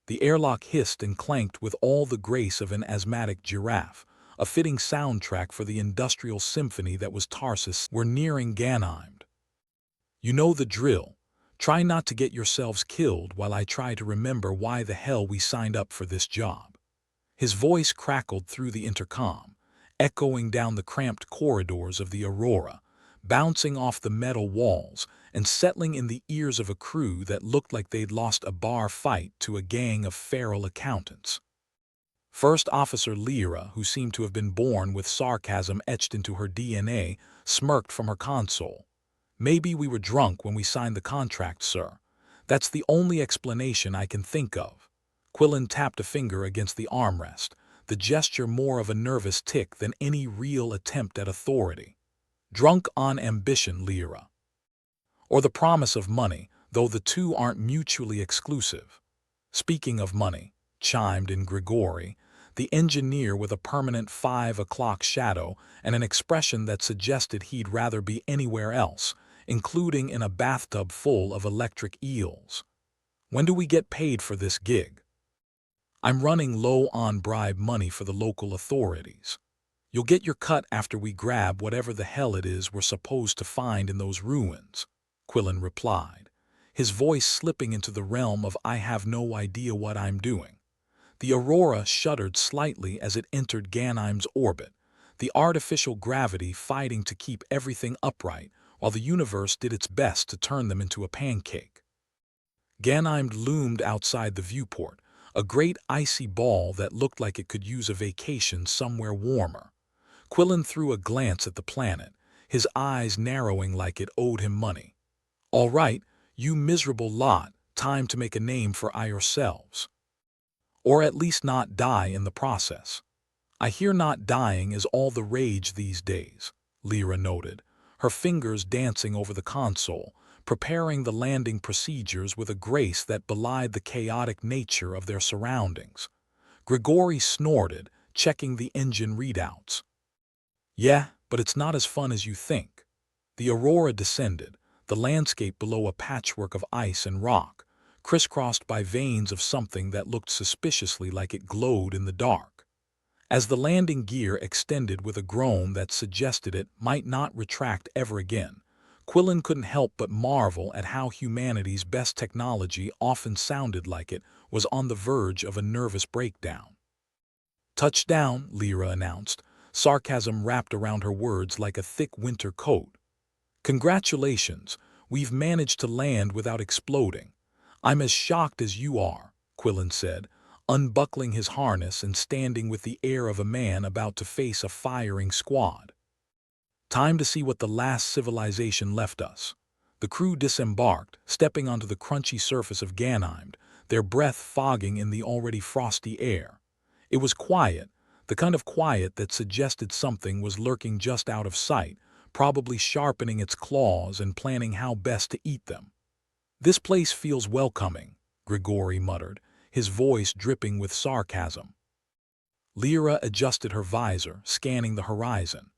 The airlock hissed and clanked with all the grace of an asthmatic giraffe, a fitting soundtrack for the industrial symphony that was Tarsus. We're nearing Ganheim. You know the drill. Try not to get yourselves killed while I try to remember why the hell we signed up for this job. His voice crackled through the intercom, echoing down the cramped corridors of the Aurora, bouncing off the metal walls and settling in the ears of a crew that looked like they'd lost a bar fight to a gang of feral accountants. First Officer Lyra, who seemed to have been born with sarcasm etched into her DNA, smirked from her console. Maybe we were drunk when we signed the contract, sir. That's the only explanation I can think of. Quillen tapped a finger against the armrest, the gesture more of a nervous tic than any real attempt at authority. Drunk on ambition, Lyra. Or the promise of money, though the two aren't mutually exclusive. Speaking of money, chimed in Grigori, the engineer with a permanent 5 o'clock shadow and an expression that suggested he'd rather be anywhere else, including in a bathtub full of electric eels. When do we get paid for this gig? I'm running low on bribe money for the local authorities. You'll get your cut after we grab whatever the hell it is we're supposed to find in those ruins, Quillen replied, his voice slipping into the realm of I have no idea what I'm doing. The Aurora shuddered slightly as it entered Ganheim's orbit, the artificial gravity fighting to keep everything upright while the universe did its best to turn them into a pancake. Ganheim loomed outside the viewport, a great icy ball that looked like it could use a vacation somewhere warmer. Quillen threw a glance at the planet, his eyes narrowing like it owed him money. All right, you miserable lot, time to make a name for yourselves. Or at least not die in the process. I hear not dying is all the rage these days, Lyra noted, her fingers dancing over the console, preparing the landing procedures with a grace that belied the chaotic nature of their surroundings. Grigori snorted, checking the engine readouts. Yeah, but it's not as fun as you think. The Aurora descended, the landscape below a patchwork of ice and rock, crisscrossed by veins of something that looked suspiciously like it glowed in the dark. As the landing gear extended with a groan that suggested it might not retract ever again, Quillen couldn't help but marvel at how humanity's best technology often sounded like it was on the verge of a nervous breakdown. Touchdown, Lyra announced, sarcasm wrapped around her words like a thick winter coat. Congratulations, we've managed to land without exploding. I'm as shocked as you are, Quillen said, unbuckling his harness and standing with the air of a man about to face a firing squad. Time to see what the last civilization left us. The crew disembarked, stepping onto the crunchy surface of Ganheim, their breath fogging in the already frosty air. It was quiet, the kind of quiet that suggested something was lurking just out of sight, probably sharpening its claws and planning how best to eat them. This place feels welcoming, Grigori muttered, his voice dripping with sarcasm. Lyra adjusted her visor, scanning the horizon.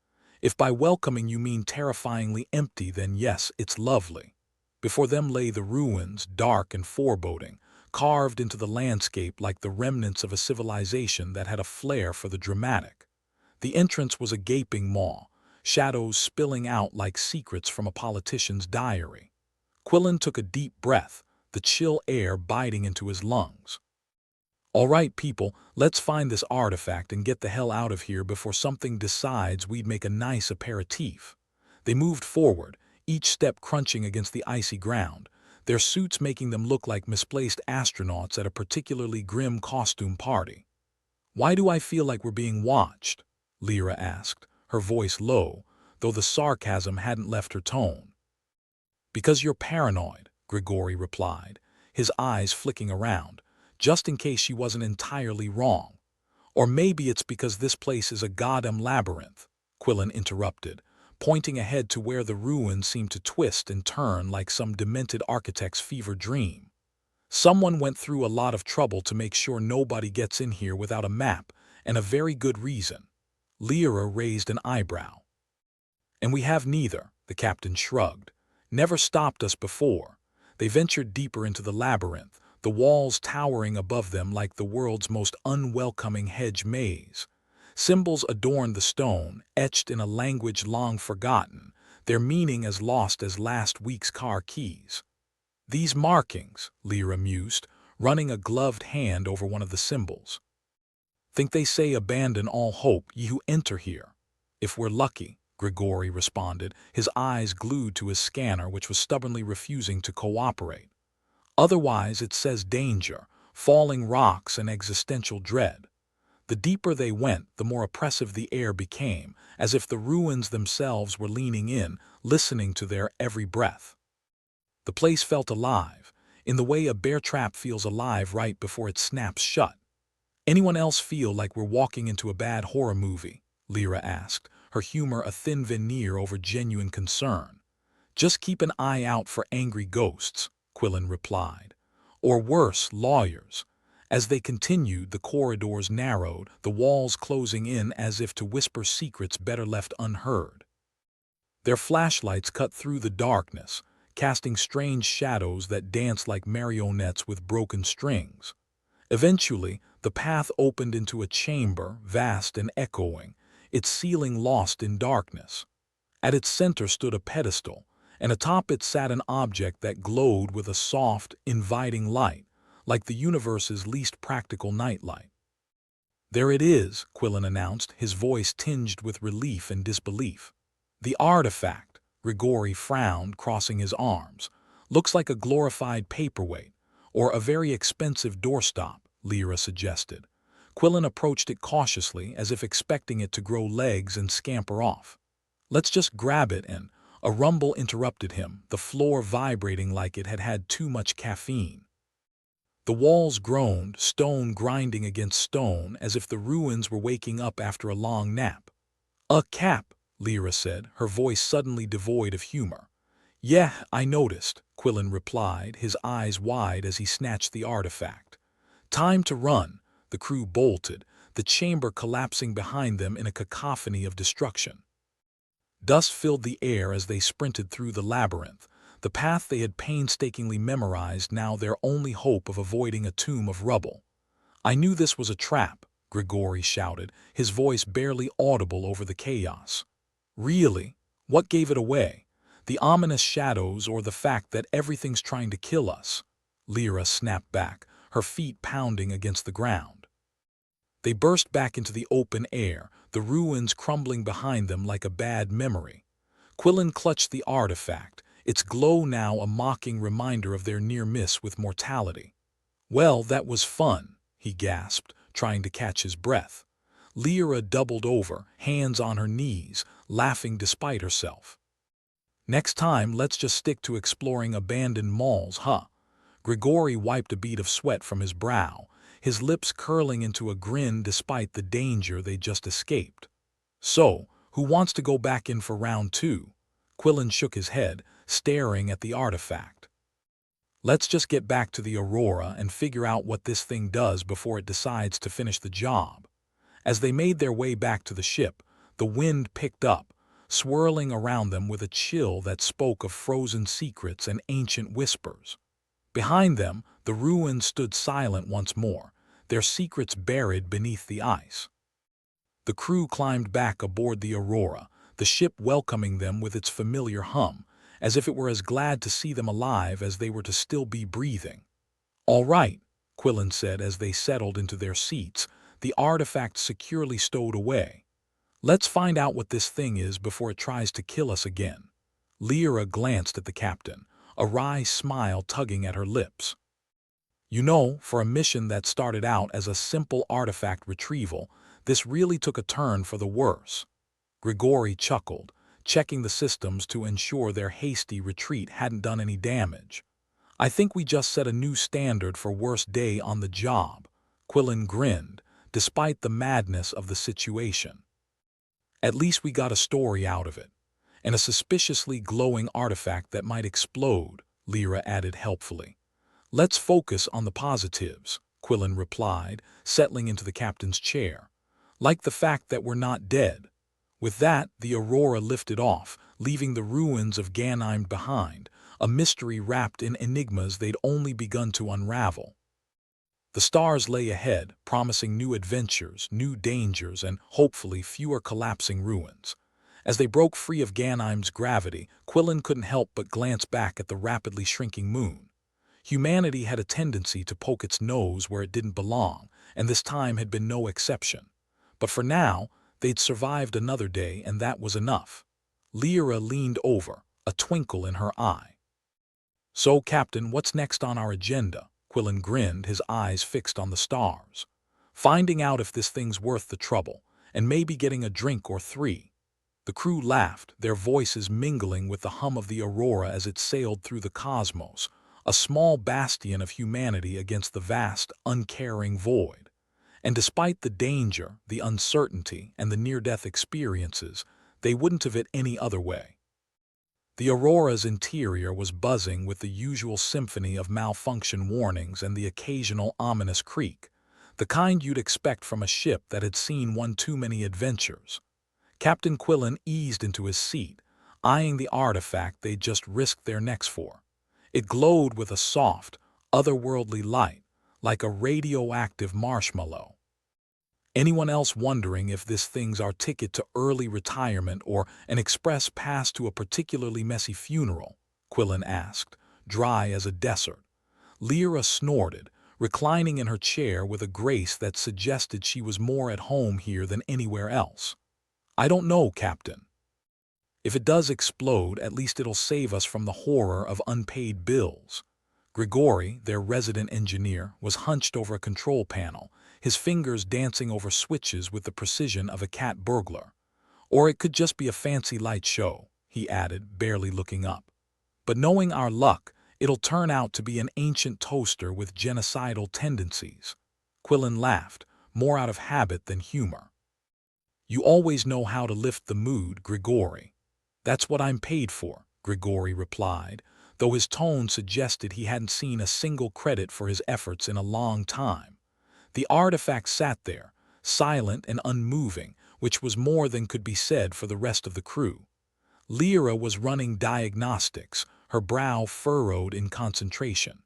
If by welcoming you mean terrifyingly empty, then yes, it's lovely. Before them lay the ruins, dark and foreboding, carved into the landscape like the remnants of a civilization that had a flair for the dramatic. The entrance was a gaping maw, shadows spilling out like secrets from a politician's diary. Quillen took a deep breath, the chill air biting into his lungs. All right, people, let's find this artifact and get the hell out of here before something decides we'd make a nice aperitif. They moved forward, each step crunching against the icy ground, their suits making them look like misplaced astronauts at a particularly grim costume party. Why do I feel like we're being watched? Lyra asked, her voice low, though the sarcasm hadn't left her tone. Because you're paranoid, Grigori replied, his eyes flicking around, just in case she wasn't entirely wrong. Or maybe it's because this place is a goddamn labyrinth, Quillen interrupted, pointing ahead to where the ruins seemed to twist and turn like some demented architect's fever dream. Someone went through a lot of trouble to make sure nobody gets in here without a map, and a very good reason. Lyra raised an eyebrow. And we have neither, the captain shrugged. Never stopped us before. They ventured deeper into the labyrinth, the walls towering above them like the world's most unwelcoming hedge maze. Symbols adorned the stone, etched in a language long forgotten, their meaning as lost as last week's car keys. "These markings," Lyra mused, running a gloved hand over one of the symbols. "Think they say abandon all hope, ye who enter here." "If we're lucky," Grigori responded, his eyes glued to his scanner which was stubbornly refusing to cooperate. "Otherwise it says danger, falling rocks and existential dread." The deeper they went, the more oppressive the air became, as if the ruins themselves were leaning in, listening to their every breath. The place felt alive, in the way a bear trap feels alive right before it snaps shut. "Anyone else feel like we're walking into a bad horror movie?" Lyra asked, her humor a thin veneer over genuine concern. "Just keep an eye out for angry ghosts," Quillen replied. "Or worse, lawyers." As they continued, the corridors narrowed, the walls closing in as if to whisper secrets better left unheard. Their flashlights cut through the darkness, casting strange shadows that danced like marionettes with broken strings. Eventually, the path opened into a chamber, vast and echoing, its ceiling lost in darkness. At its center stood a pedestal, and atop it sat an object that glowed with a soft, inviting light, like the universe's least practical nightlight. "There it is," Quillen announced, his voice tinged with relief and disbelief. "The artifact," Grigori frowned, crossing his arms. "Looks like a glorified paperweight, or a very expensive doorstop," Lyra suggested. Quillen approached it cautiously, as if expecting it to grow legs and scamper off. "Let's just grab it," and a rumble interrupted him, the floor vibrating like it had had too much caffeine. The walls groaned, stone grinding against stone, as if the ruins were waking up after a long nap. "A cap," Lyra said, her voice suddenly devoid of humor. "Yeah, I noticed," Quillen replied, his eyes wide as he snatched the artifact. "Time to run." The crew bolted, the chamber collapsing behind them in a cacophony of destruction. Dust filled the air as they sprinted through the labyrinth, the path they had painstakingly memorized now their only hope of avoiding a tomb of rubble. "I knew this was a trap," Grigori shouted, his voice barely audible over the chaos. "Really? What gave it away? The ominous shadows or the fact that everything's trying to kill us?" Lyra snapped back, her feet pounding against the ground. They burst back into the open air, the ruins crumbling behind them like a bad memory. Quillen clutched the artifact, its glow now a mocking reminder of their near miss with mortality. "Well, that was fun," he gasped, trying to catch his breath. Lyra doubled over, hands on her knees, laughing despite herself. "Next time, let's just stick to exploring abandoned malls, huh?" Grigori wiped a bead of sweat from his brow, his lips curling into a grin despite the danger they just escaped. "So, who wants to go back in for round 2? Quillen shook his head, staring at the artifact. "Let's just get back to the Aurora and figure out what this thing does before it decides to finish the job." As they made their way back to the ship, the wind picked up, swirling around them with a chill that spoke of frozen secrets and ancient whispers. Behind them, the ruins stood silent once more, their secrets buried beneath the ice. The crew climbed back aboard the Aurora, the ship welcoming them with its familiar hum, as if it were as glad to see them alive as they were to still be breathing. "All right," Quillen said as they settled into their seats, the artifact securely stowed away. "Let's find out what this thing is before it tries to kill us again." Lyra glanced at the captain, a wry smile tugging at her lips. "You know, for a mission that started out as a simple artifact retrieval, this really took a turn for the worse." Grigori chuckled, checking the systems to ensure their hasty retreat hadn't done any damage. "I think we just set a new standard for worst day on the job." Quillen grinned, despite the madness of the situation. "At least we got a story out of it. And a suspiciously glowing artifact that might explode," Lyra added helpfully. "Let's focus on the positives," Quillen replied, settling into the captain's chair. "Like the fact that we're not dead." With that, the Aurora lifted off, leaving the ruins of Ganheim behind, a mystery wrapped in enigmas they'd only begun to unravel. The stars lay ahead, promising new adventures, new dangers, and hopefully fewer collapsing ruins. As they broke free of Ganheim's gravity, Quillen couldn't help but glance back at the rapidly shrinking moon. Humanity had a tendency to poke its nose where it didn't belong, and this time had been no exception. But for now, they'd survived another day, and that was enough. Lyra leaned over, a twinkle in her eye. "So, Captain, what's next on our agenda?" Quillen grinned, his eyes fixed on the stars. "Finding out if this thing's worth the trouble, and maybe getting a drink or three." The crew laughed, their voices mingling with the hum of the aurora as it sailed through the cosmos, a small bastion of humanity against the vast, uncaring void. And despite the danger, the uncertainty, and the near-death experiences, they wouldn't have it any other way. The Aurora's interior was buzzing with the usual symphony of malfunction warnings and the occasional ominous creak, the kind you'd expect from a ship that had seen one too many adventures. Captain Quillen eased into his seat, eyeing the artifact they'd just risked their necks for. It glowed with a soft, otherworldly light, like a radioactive marshmallow. "Anyone else wondering if this thing's our ticket to early retirement or an express pass to a particularly messy funeral?" Quillen asked, dry as a desert. Lyra snorted, reclining in her chair with a grace that suggested she was more at home here than anywhere else. "I don't know, Captain. If it does explode, at least it'll save us from the horror of unpaid bills." Grigori, their resident engineer, was hunched over a control panel, his fingers dancing over switches with the precision of a cat burglar. "Or it could just be a fancy light show," he added, barely looking up. "But knowing our luck, it'll turn out to be an ancient toaster with genocidal tendencies." Quillen laughed, more out of habit than humor. "You always know how to lift the mood, Grigori." "That's what I'm paid for," Grigori replied, though his tone suggested he hadn't seen a single credit for his efforts in a long time. The artifact sat there, silent and unmoving, which was more than could be said for the rest of the crew. Lyra was running diagnostics, her brow furrowed in concentration.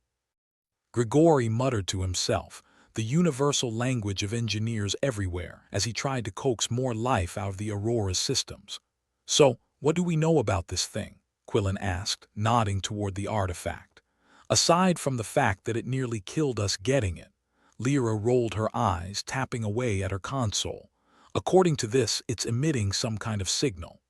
Grigori muttered to himself, the universal language of engineers everywhere, as he tried to coax more life out of the Aurora's systems. "So, what do we know about this thing?" Quillen asked, nodding toward the artifact. "Aside from the fact that it nearly killed us getting it." Lyra rolled her eyes, tapping away at her console. "According to this, it's emitting some kind of signal.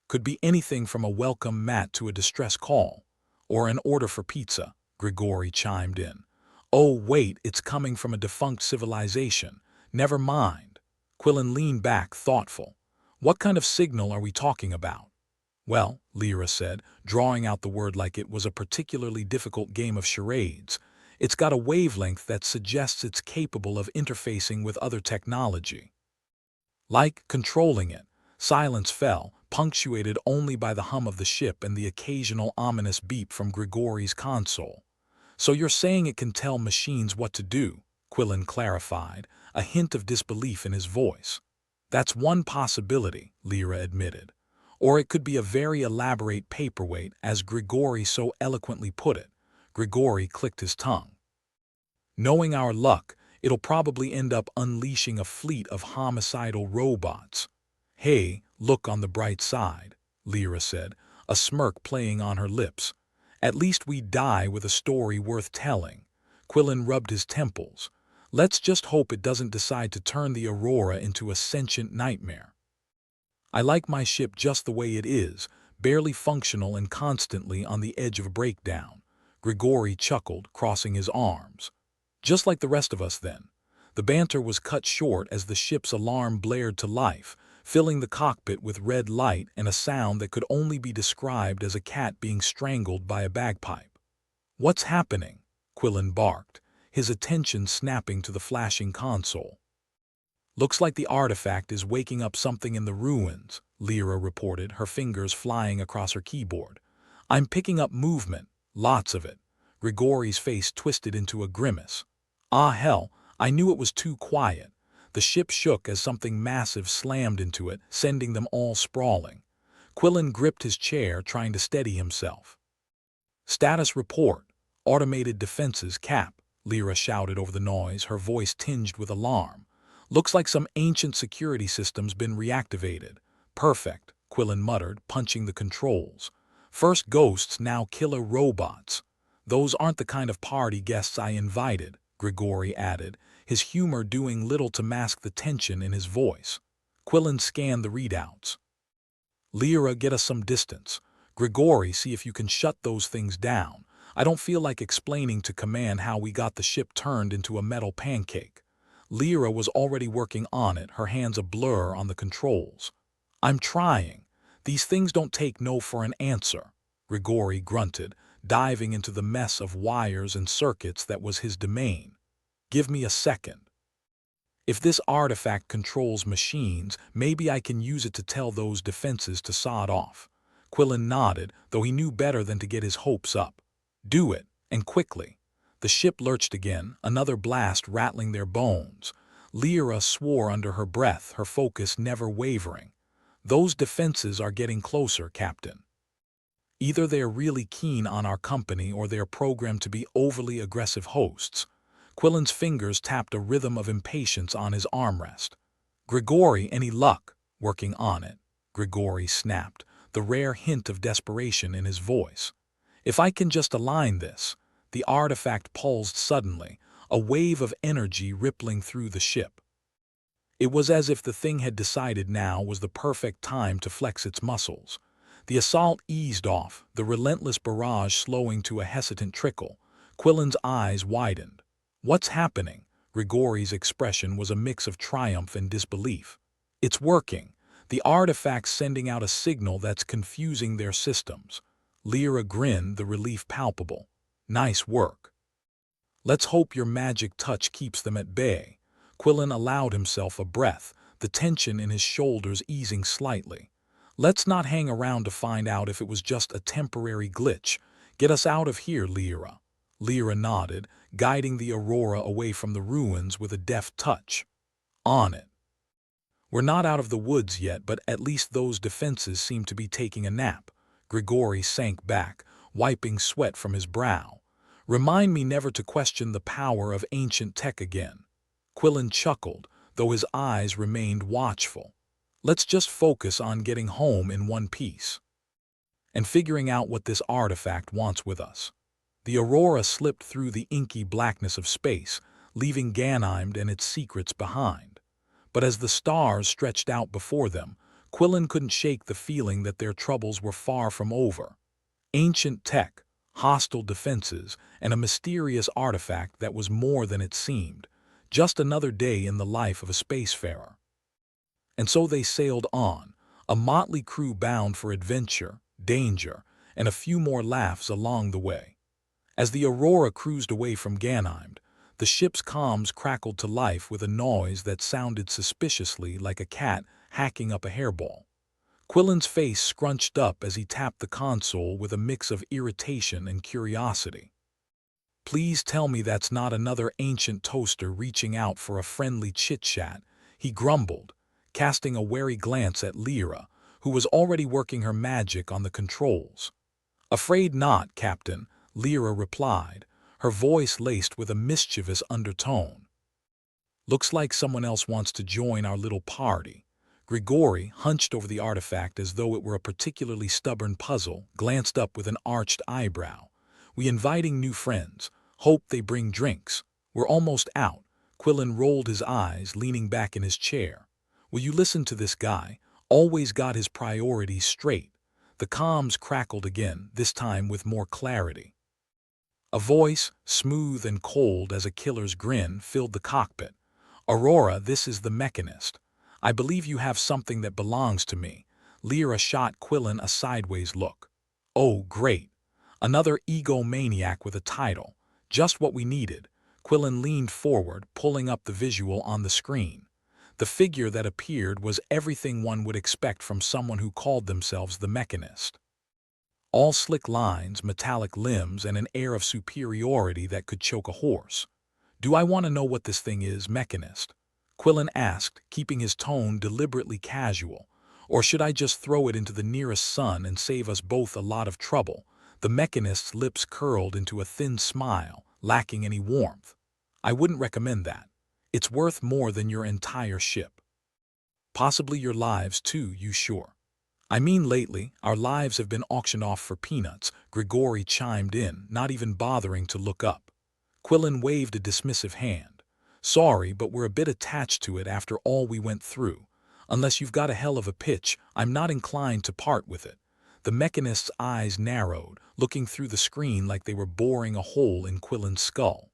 Could be anything from a welcome mat to a distress call. Or an order for pizza," Grigori chimed in. "Oh, wait, it's coming from a defunct civilization. Never mind." Quillen leaned back, thoughtful. "What kind of signal are we talking about?" "Well," Lyra said, drawing out the word like it was a particularly difficult game of charades, "it's got a wavelength that suggests it's capable of interfacing with other technology. Like controlling it." Silence fell, punctuated only by the hum of the ship and the occasional ominous beep from Grigori's console. "So you're saying it can tell machines what to do?" Quillen clarified, a hint of disbelief in his voice. "That's one possibility," Lyra admitted. "Or it could be a very elaborate paperweight, as Grigori so eloquently put it." Grigori clicked his tongue. "Knowing our luck, it'll probably end up unleashing a fleet of homicidal robots." "Hey, look on the bright side," Lyra said, a smirk playing on her lips. "At least we die with a story worth telling." Quillen rubbed his temples. "Let's just hope it doesn't decide to turn the Aurora into a sentient nightmare. I like my ship just the way it is, barely functional and constantly on the edge of a breakdown." Grigori chuckled, crossing his arms. "Just like the rest of us, then." The banter was cut short as the ship's alarm blared to life, filling the cockpit with red light and a sound that could only be described as a cat being strangled by a bagpipe. "What's happening?" Quillen barked, his attention snapping to the flashing console. "Looks like the artifact is waking up something in the ruins," Lyra reported, her fingers flying across her keyboard. "I'm picking up movement, lots of it." Grigori's face twisted into a grimace. "Ah hell, I knew it was too quiet." The ship shook as something massive slammed into it, sending them all sprawling. Quillen gripped his chair, trying to steady himself. Status report. Automated defenses, Cap. Lyra shouted over the noise, her voice tinged with alarm. Looks like some ancient security system's been reactivated. Perfect, Quillen muttered, punching the controls. First ghosts, now killer robots. Those aren't the kind of party guests I invited, Grigori added, his humor doing little to mask the tension in his voice. Quillen scanned the readouts. Lyra, get us some distance. Grigori, see if you can shut those things down. I don't feel like explaining to Command how we got the ship turned into a metal pancake. Lyra was already working on it, her hands a blur on the controls. I'm trying. These things don't take no for an answer, Grigori grunted, diving into the mess of wires and circuits that was his domain. Give me a second. If this artifact controls machines, maybe I can use it to tell those defenses to sod off. Quillen nodded, though he knew better than to get his hopes up. Do it, and quickly. The ship lurched again, another blast rattling their bones. Lyra swore under her breath, her focus never wavering. Those defenses are getting closer, Captain. Either they're really keen on our company or they're programmed to be overly aggressive hosts. Quillen's fingers tapped a rhythm of impatience on his armrest. Grigori, any luck? Working on it, Grigori snapped, the rare hint of desperation in his voice. If I can just align this. The artifact pulsed suddenly, a wave of energy rippling through the ship. It was as if the thing had decided now was the perfect time to flex its muscles. The assault eased off, the relentless barrage slowing to a hesitant trickle. Quillen's eyes widened. What's happening? Grigori's expression was a mix of triumph and disbelief. It's working. The artifact's sending out a signal that's confusing their systems. Lyra grinned, the relief palpable. Nice work. Let's hope your magic touch keeps them at bay. Quillen allowed himself a breath, the tension in his shoulders easing slightly. Let's not hang around to find out if it was just a temporary glitch. Get us out of here, Lyra. Lyra nodded, guiding the Aurora away from the ruins with a deft touch. On it. We're not out of the woods yet, but at least those defenses seem to be taking a nap. Grigori sank back, wiping sweat from his brow. Remind me never to question the power of ancient tech again. Quillen chuckled, though his eyes remained watchful. Let's just focus on getting home in one piece. And figuring out what this artifact wants with us. The Aurora slipped through the inky blackness of space, leaving Ganymed and its secrets behind. But as the stars stretched out before them, Quillen couldn't shake the feeling that their troubles were far from over. Ancient tech, hostile defenses, and a mysterious artifact that was more than it seemed. Just another day in the life of a spacefarer. And so they sailed on, a motley crew bound for adventure, danger, and a few more laughs along the way. As the Aurora cruised away from Ganymed, the ship's comms crackled to life with a noise that sounded suspiciously like a cat hacking up a hairball. Quillen's face scrunched up as he tapped the console with a mix of irritation and curiosity. Please tell me that's not another ancient toaster reaching out for a friendly chit-chat, he grumbled, casting a wary glance at Lyra, who was already working her magic on the controls. Afraid not, Captain, Lyra replied, her voice laced with a mischievous undertone. Looks like someone else wants to join our little party. Grigori, hunched over the artifact as though it were a particularly stubborn puzzle, glanced up with an arched eyebrow. We inviting new friends. Hope they bring drinks. We're almost out. Quillen rolled his eyes, leaning back in his chair. Will you listen to this guy? Always got his priorities straight. The comms crackled again, this time with more clarity. A voice, smooth and cold as a killer's grin, filled the cockpit. Aurora, this is the Mechanist. I believe you have something that belongs to me. Lyra shot Quillen a sideways look. Oh, great. Another egomaniac with a title. Just what we needed. Quillen leaned forward, pulling up the visual on the screen. The figure that appeared was everything one would expect from someone who called themselves the Mechanist. All slick lines, metallic limbs, and an air of superiority that could choke a horse. Do I want to know what this thing is, Mechanist? Quillen asked, keeping his tone deliberately casual. Or should I just throw it into the nearest sun and save us both a lot of trouble? The mechanist's lips curled into a thin smile, lacking any warmth. I wouldn't recommend that. It's worth more than your entire ship. Possibly your lives too, you sure? I mean, lately, our lives have been auctioned off for peanuts, Grigori chimed in, not even bothering to look up. Quillen waved a dismissive hand. Sorry, but we're a bit attached to it after all we went through. Unless you've got a hell of a pitch, I'm not inclined to part with it. The mechanist's eyes narrowed, looking through the screen like they were boring a hole in Quillen's skull.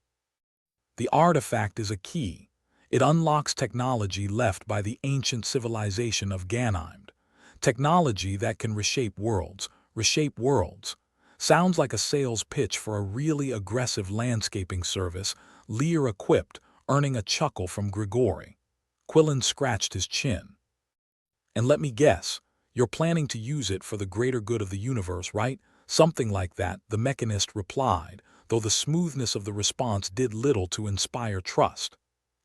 The artifact is a key. It unlocks technology left by the ancient civilization of Ganymede. Technology that can reshape worlds. Reshape worlds. Sounds like a sales pitch for a really aggressive landscaping service, Lear equipped, earning a chuckle from Grigori. Quillen scratched his chin. And let me guess, you're planning to use it for the greater good of the universe, right? Something like that, the mechanist replied, though the smoothness of the response did little to inspire trust.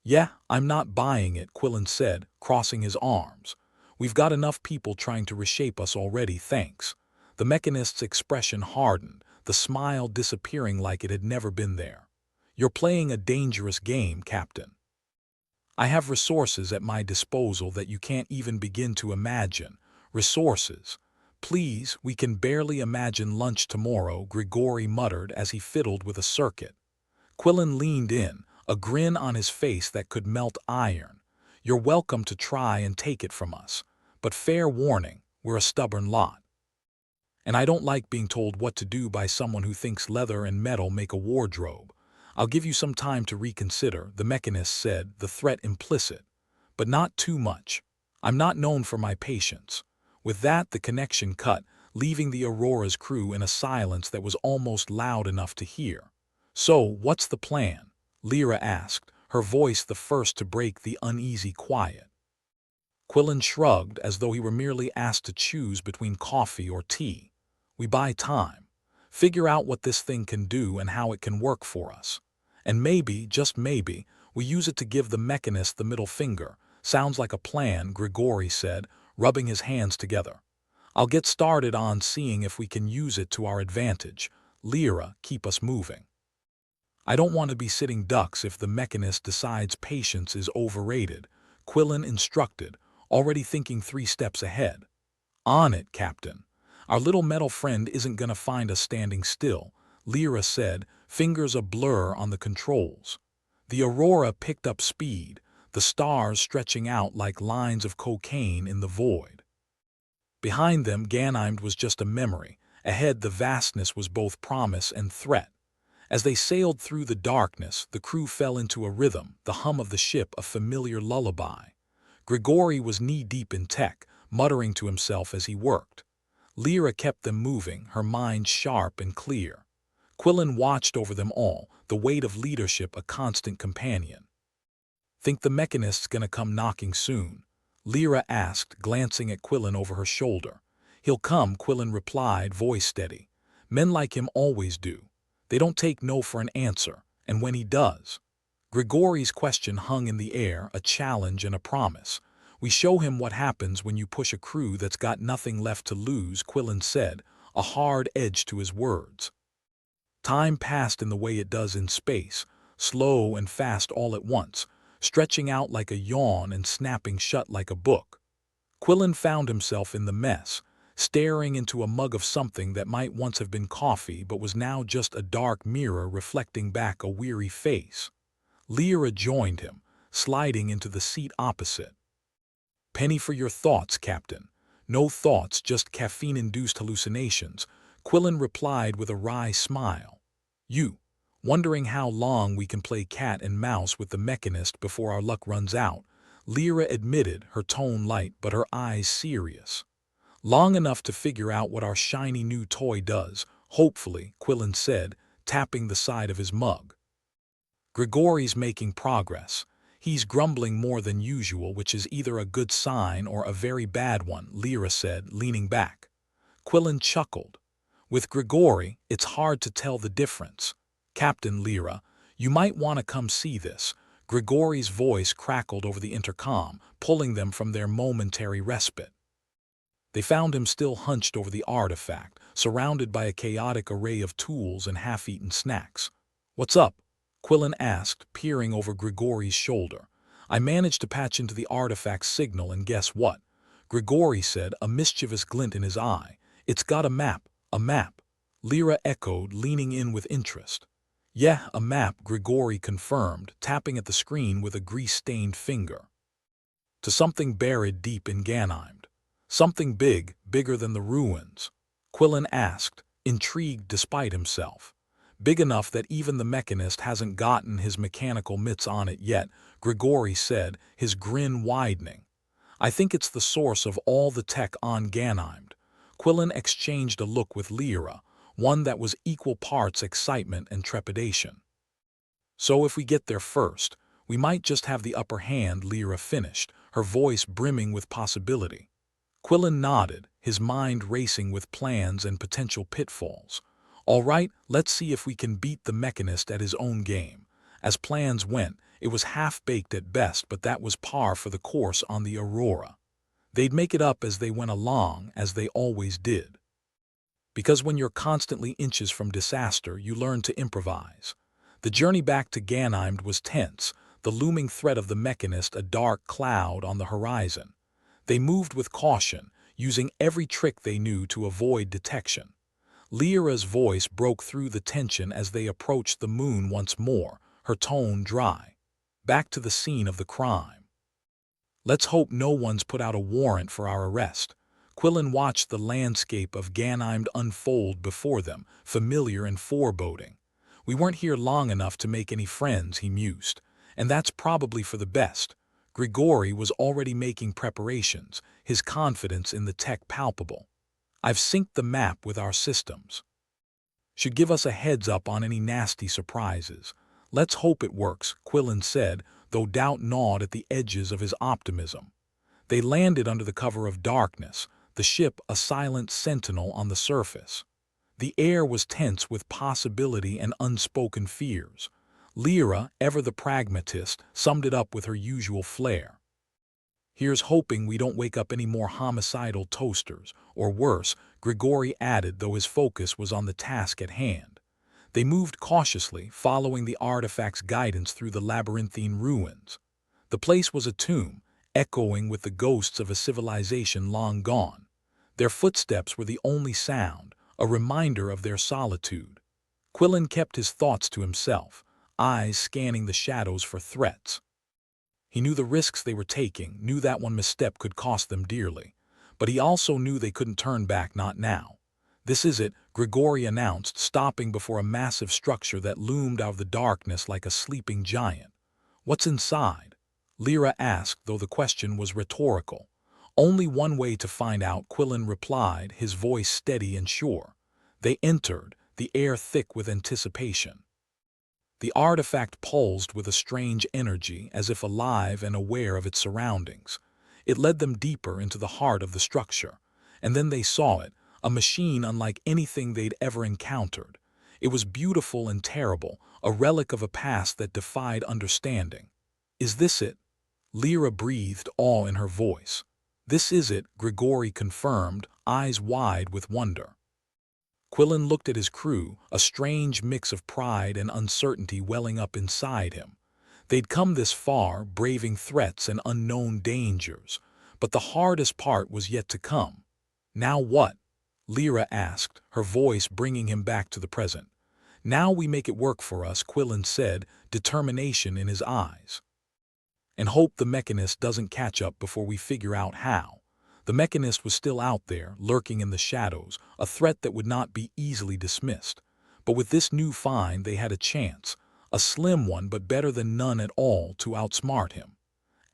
Yeah, I'm not buying it, Quillen said, crossing his arms. We've got enough people trying to reshape us already, thanks. The mechanist's expression hardened, the smile disappearing like it had never been there. You're playing a dangerous game, Captain. I have resources at my disposal that you can't even begin to imagine. Resources. Please, we can barely imagine lunch tomorrow, Grigori muttered as he fiddled with a circuit. Quillen leaned in, a grin on his face that could melt iron. You're welcome to try and take it from us. But fair warning, we're a stubborn lot. And I don't like being told what to do by someone who thinks leather and metal make a wardrobe. I'll give you some time to reconsider, the mechanist said, the threat implicit. But not too much. I'm not known for my patience. With that, the connection cut, leaving the Aurora's crew in a silence that was almost loud enough to hear. So, what's the plan? Lyra asked, her voice the first to break the uneasy quiet. Quillen shrugged as though he were merely asked to choose between coffee or tea. We buy time. Figure out what this thing can do and how it can work for us. And maybe, just maybe, we use it to give the mechanist the middle finger. Sounds like a plan, Grigori said, rubbing his hands together. I'll get started on seeing if we can use it to our advantage. Lyra, keep us moving. I don't want to be sitting ducks if the mechanist decides patience is overrated, Quillen instructed, already thinking 3 steps ahead. On it, Captain. Our little metal friend isn't gonna find us standing still, Lyra said, fingers a blur on the controls. The Aurora picked up speed, the stars stretching out like lines of cocaine in the void. Behind them, Ganymede was just a memory. Ahead, the vastness was both promise and threat. As they sailed through the darkness, the crew fell into a rhythm, the hum of the ship a familiar lullaby. Grigori was knee-deep in tech, muttering to himself as he worked. Lyra kept them moving, her mind sharp and clear. Quillen watched over them all, the weight of leadership a constant companion. Think the mechanist's gonna come knocking soon? Lyra asked, glancing at Quillen over her shoulder. He'll come, Quillen replied, voice steady. Men like him always do. They don't take no for an answer, and when he does. Grigori's question hung in the air, a challenge and a promise. We show him what happens when you push a crew that's got nothing left to lose, Quillen said, a hard edge to his words. Time passed in the way it does in space, slow and fast all at once, stretching out like a yawn and snapping shut like a book. Quillen found himself in the mess, staring into a mug of something that might once have been coffee but was now just a dark mirror reflecting back a weary face. Lyra joined him, sliding into the seat opposite. Penny for your thoughts, Captain. No thoughts, just caffeine-induced hallucinations, Quillen replied with a wry smile. You, wondering how long we can play cat and mouse with the mechanist before our luck runs out, Lyra admitted, her tone light but her eyes serious. Long enough to figure out what our shiny new toy does, hopefully, Quillen said, tapping the side of his mug. Grigori's making progress. He's grumbling more than usual, which is either a good sign or a very bad one, Lyra said, leaning back. Quillen chuckled. With Grigori, it's hard to tell the difference. Captain Lyra, you might want to come see this. Grigori's voice crackled over the intercom, pulling them from their momentary respite. They found him still hunched over the artifact, surrounded by a chaotic array of tools and half-eaten snacks. "What's up?" Quillen asked, peering over Grigori's shoulder. "I managed to patch into the artifact's signal, and guess what?" Grigori said, a mischievous glint in his eye. "It's got a map, a map." Lyra echoed, leaning in with interest. "Yeah, a map," Grigori confirmed, tapping at the screen with a grease-stained finger. "To something buried deep in Ganymede. Something big, bigger than the ruins?" Quillen asked, intrigued despite himself. "Big enough that even the mechanist hasn't gotten his mechanical mitts on it yet," Grigori said, his grin widening. "I think it's the source of all the tech on Ganymede." Quillen exchanged a look with Lyra, one that was equal parts excitement and trepidation. "So if we get there first, we might just have the upper hand," Lyra finished, her voice brimming with possibility. Quillen nodded, his mind racing with plans and potential pitfalls. "All right, let's see if we can beat the mechanist at his own game." As plans went, it was half-baked at best, but that was par for the course on the Aurora. They'd make it up as they went along, as they always did. Because when you're constantly inches from disaster, you learn to improvise. The journey back to Ganymede was tense, the looming threat of the mechanist a dark cloud on the horizon. They moved with caution, using every trick they knew to avoid detection. Lyra's voice broke through the tension as they approached the moon once more, her tone dry. "Back to the scene of the crime. Let's hope no one's put out a warrant for our arrest." Quillen watched the landscape of Ganymede unfold before them, familiar and foreboding. "We weren't here long enough to make any friends," he mused. "And that's probably for the best." Grigori was already making preparations, his confidence in the tech palpable. "I've synced the map with our systems. Should give us a heads up on any nasty surprises." "Let's hope it works," Quillen said, though doubt gnawed at the edges of his optimism. They landed under the cover of darkness, the ship a silent sentinel on the surface. The air was tense with possibility and unspoken fears. Lyra, ever the pragmatist, summed it up with her usual flair. "Here's hoping we don't wake up any more homicidal toasters, or worse," Grigori added, though his focus was on the task at hand. They moved cautiously, following the artifact's guidance through the labyrinthine ruins. The place was a tomb, echoing with the ghosts of a civilization long gone. Their footsteps were the only sound, a reminder of their solitude. Quillen kept his thoughts to himself, eyes scanning the shadows for threats. He knew the risks they were taking, knew that one misstep could cost them dearly. But he also knew they couldn't turn back, not now. "This is it," Grigori announced, stopping before a massive structure that loomed out of the darkness like a sleeping giant. "What's inside?" Lyra asked, though the question was rhetorical. "Only one way to find out," Quillen replied, his voice steady and sure. They entered, the air thick with anticipation. The artifact pulsed with a strange energy, as if alive and aware of its surroundings. It led them deeper into the heart of the structure. And then they saw it, a machine unlike anything they'd ever encountered. It was beautiful and terrible, a relic of a past that defied understanding. "Is this it?" Lyra breathed, awe in her voice. "This is it," Grigori confirmed, eyes wide with wonder. Quillen looked at his crew, a strange mix of pride and uncertainty welling up inside him. They'd come this far, braving threats and unknown dangers. But the hardest part was yet to come. "Now what?" Lyra asked, her voice bringing him back to the present. "Now we make it work for us," Quillen said, determination in his eyes. "And hope the mechanist doesn't catch up before we figure out how." The mechanist was still out there, lurking in the shadows, a threat that would not be easily dismissed. But with this new find they had a chance, a slim one but better than none at all, to outsmart him.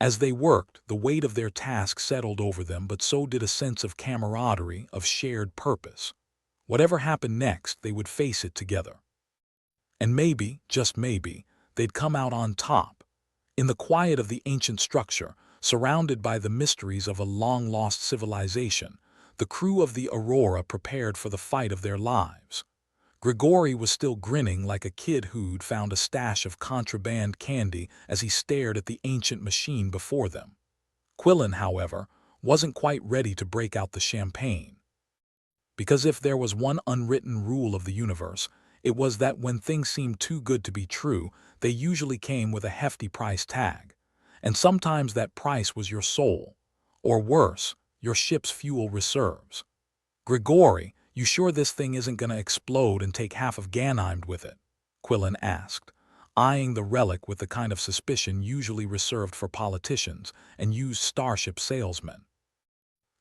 As they worked, the weight of their task settled over them, but so did a sense of camaraderie, of shared purpose. Whatever happened next, they would face it together. And maybe, just maybe, they'd come out on top. In the quiet of the ancient structure, surrounded by the mysteries of a long-lost civilization, the crew of the Aurora prepared for the fight of their lives. Grigori was still grinning like a kid who'd found a stash of contraband candy as he stared at the ancient machine before them. Quillen, however, wasn't quite ready to break out the champagne. Because if there was one unwritten rule of the universe, it was that when things seemed too good to be true, they usually came with a hefty price tag. And sometimes that price was your soul. Or worse, your ship's fuel reserves. Grigori, you sure this thing isn't going to explode and take half of Ganymede with it? Quillen asked, eyeing the relic with the kind of suspicion usually reserved for politicians and used starship salesmen.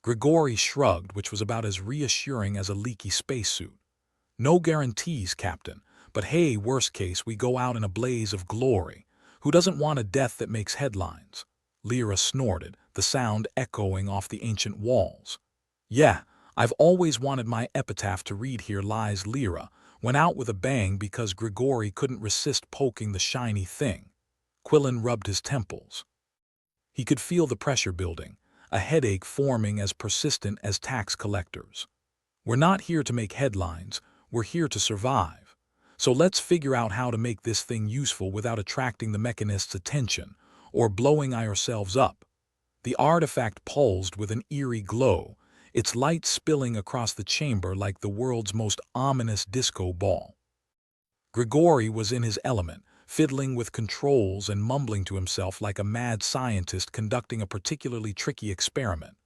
Grigori shrugged, which was about as reassuring as a leaky spacesuit. No guarantees, Captain, but hey, worst case, we go out in a blaze of glory. Who doesn't want a death that makes headlines? Lyra snorted, the sound echoing off the ancient walls. Yeah, I've always wanted my epitaph to read "Here lies Lyra," went out with a bang because Grigori couldn't resist poking the shiny thing. Quillen rubbed his temples. He could feel the pressure building, a headache forming as persistent as tax collectors. We're not here to make headlines, we're here to survive. So let's figure out how to make this thing useful without attracting the mechanist's attention, or blowing ourselves up. The artifact pulsed with an eerie glow, its light spilling across the chamber like the world's most ominous disco ball. Grigori was in his element, fiddling with controls and mumbling to himself like a mad scientist conducting a particularly tricky experiment.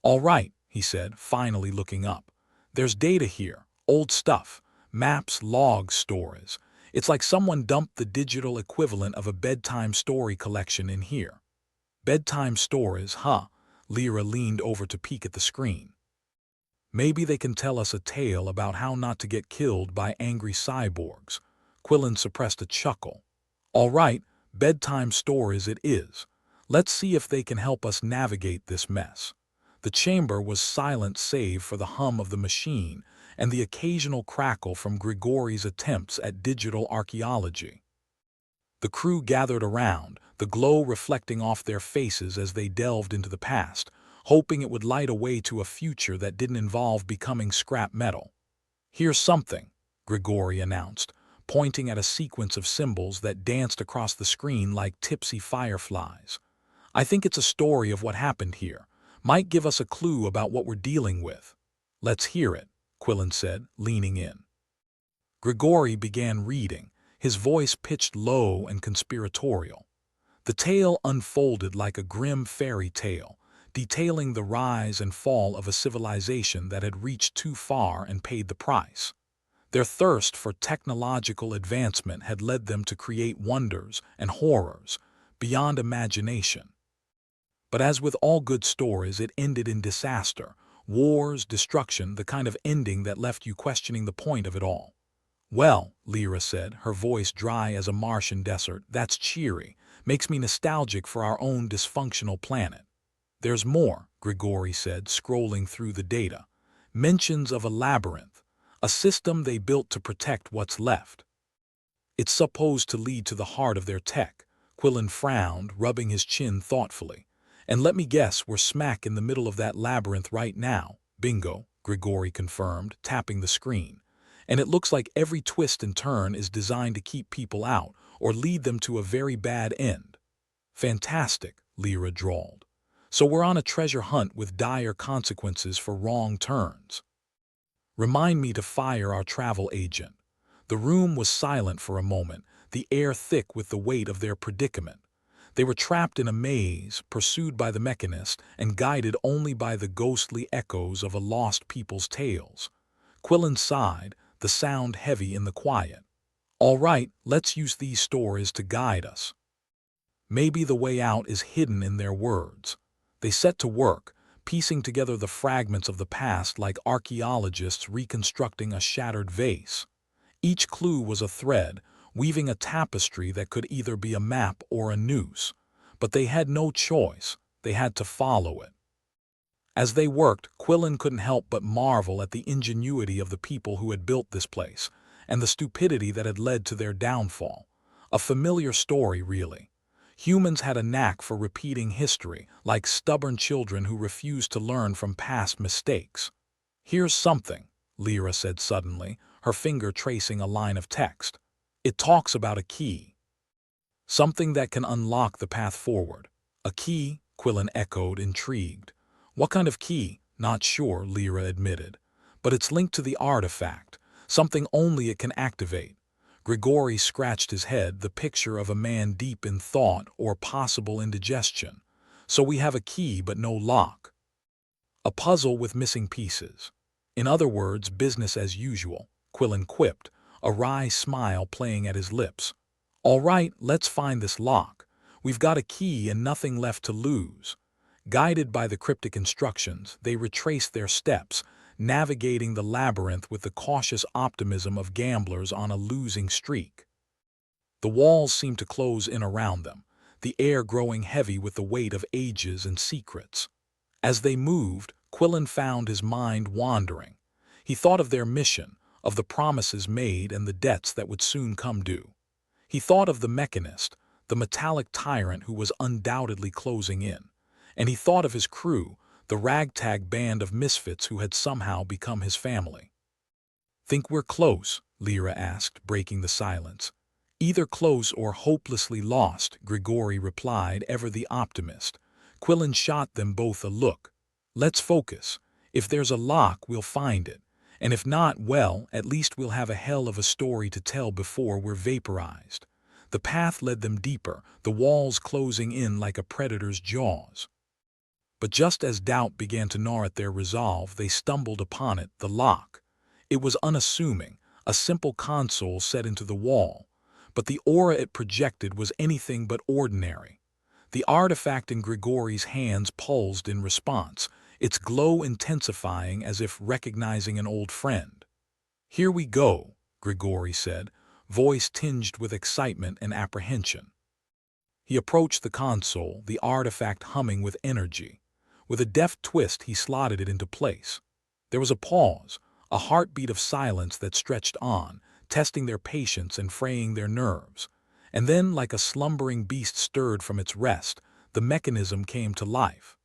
All right, he said, finally looking up. There's data here, old stuff, maps, logs, stories. It's like someone dumped the digital equivalent of a bedtime story collection in here. Bedtime stories, huh? Lyra leaned over to peek at the screen. Maybe they can tell us a tale about how not to get killed by angry cyborgs. Quillen suppressed a chuckle. All right, bedtime stories it is. Let's see if they can help us navigate this mess. The chamber was silent save for the hum of the machine and the occasional crackle from Grigori's attempts at digital archaeology. The crew gathered around, the glow reflecting off their faces as they delved into the past, hoping it would light a way to a future that didn't involve becoming scrap metal. Here's something, Grigori announced, pointing at a sequence of symbols that danced across the screen like tipsy fireflies. I think it's a story of what happened here. Might give us a clue about what we're dealing with. Let's hear it, Quillen said, leaning in. Grigori began reading, his voice pitched low and conspiratorial. The tale unfolded like a grim fairy tale, detailing the rise and fall of a civilization that had reached too far and paid the price. Their thirst for technological advancement had led them to create wonders and horrors beyond imagination. But as with all good stories, it ended in disaster, wars, destruction, the kind of ending that left you questioning the point of it all. Well, Lyra said, her voice dry as a Martian desert, that's cheery, makes me nostalgic for our own dysfunctional planet. There's more, Grigori said, scrolling through the data. Mentions of a labyrinth, a system they built to protect what's left. It's supposed to lead to the heart of their tech. Quillen frowned, rubbing his chin thoughtfully. And let me guess, we're smack in the middle of that labyrinth right now. Bingo, Grigori confirmed, tapping the screen. And it looks like every twist and turn is designed to keep people out or lead them to a very bad end. Fantastic, Lyra drawled. So we're on a treasure hunt with dire consequences for wrong turns. Remind me to fire our travel agent. The room was silent for a moment, the air thick with the weight of their predicament. They were trapped in a maze, pursued by the mechanist, and guided only by the ghostly echoes of a lost people's tales. Quillen sighed, the sound heavy in the quiet. All right, let's use these stories to guide us. Maybe the way out is hidden in their words. They set to work, piecing together the fragments of the past like archaeologists reconstructing a shattered vase. Each clue was a thread, weaving a tapestry that could either be a map or a noose. But they had no choice, they had to follow it. As they worked, Quillen couldn't help but marvel at the ingenuity of the people who had built this place, and the stupidity that had led to their downfall. A familiar story, really. Humans had a knack for repeating history, like stubborn children who refused to learn from past mistakes. Here's something, Lyra said suddenly, her finger tracing a line of text. It talks about a key. Something that can unlock the path forward. A key, Quillen echoed, intrigued. What kind of key? Not sure, Lyra admitted. But it's linked to the artifact, something only it can activate. Grigori scratched his head, the picture of a man deep in thought or possible indigestion. So we have a key but no lock. A puzzle with missing pieces. In other words, business as usual, Quillen quipped, a wry smile playing at his lips. All right, let's find this lock. We've got a key and nothing left to lose. Guided by the cryptic instructions, they retraced their steps, navigating the labyrinth with the cautious optimism of gamblers on a losing streak. The walls seemed to close in around them, the air growing heavy with the weight of ages and secrets. As they moved, Quillen found his mind wandering. He thought of their mission, of the promises made and the debts that would soon come due. He thought of the mechanist, the metallic tyrant who was undoubtedly closing in. And he thought of his crew, the ragtag band of misfits who had somehow become his family. Think we're close? Lyra asked, breaking the silence. Either close or hopelessly lost, Grigori replied, ever the optimist. Quillen shot them both a look. Let's focus. If there's a lock, we'll find it. And if not, well, at least we'll have a hell of a story to tell before we're vaporized. The path led them deeper, the walls closing in like a predator's jaws. But just as doubt began to gnaw at their resolve, they stumbled upon it, the lock. It was unassuming, a simple console set into the wall, but the aura it projected was anything but ordinary. The artifact in Grigori's hands pulsed in response, its glow intensifying as if recognizing an old friend. Here we go, Grigori said, voice tinged with excitement and apprehension. He approached the console, the artifact humming with energy. With a deft twist, he slotted it into place. There was a pause, a heartbeat of silence that stretched on, testing their patience and fraying their nerves. And then, like a slumbering beast stirred from its rest, the mechanism came to life.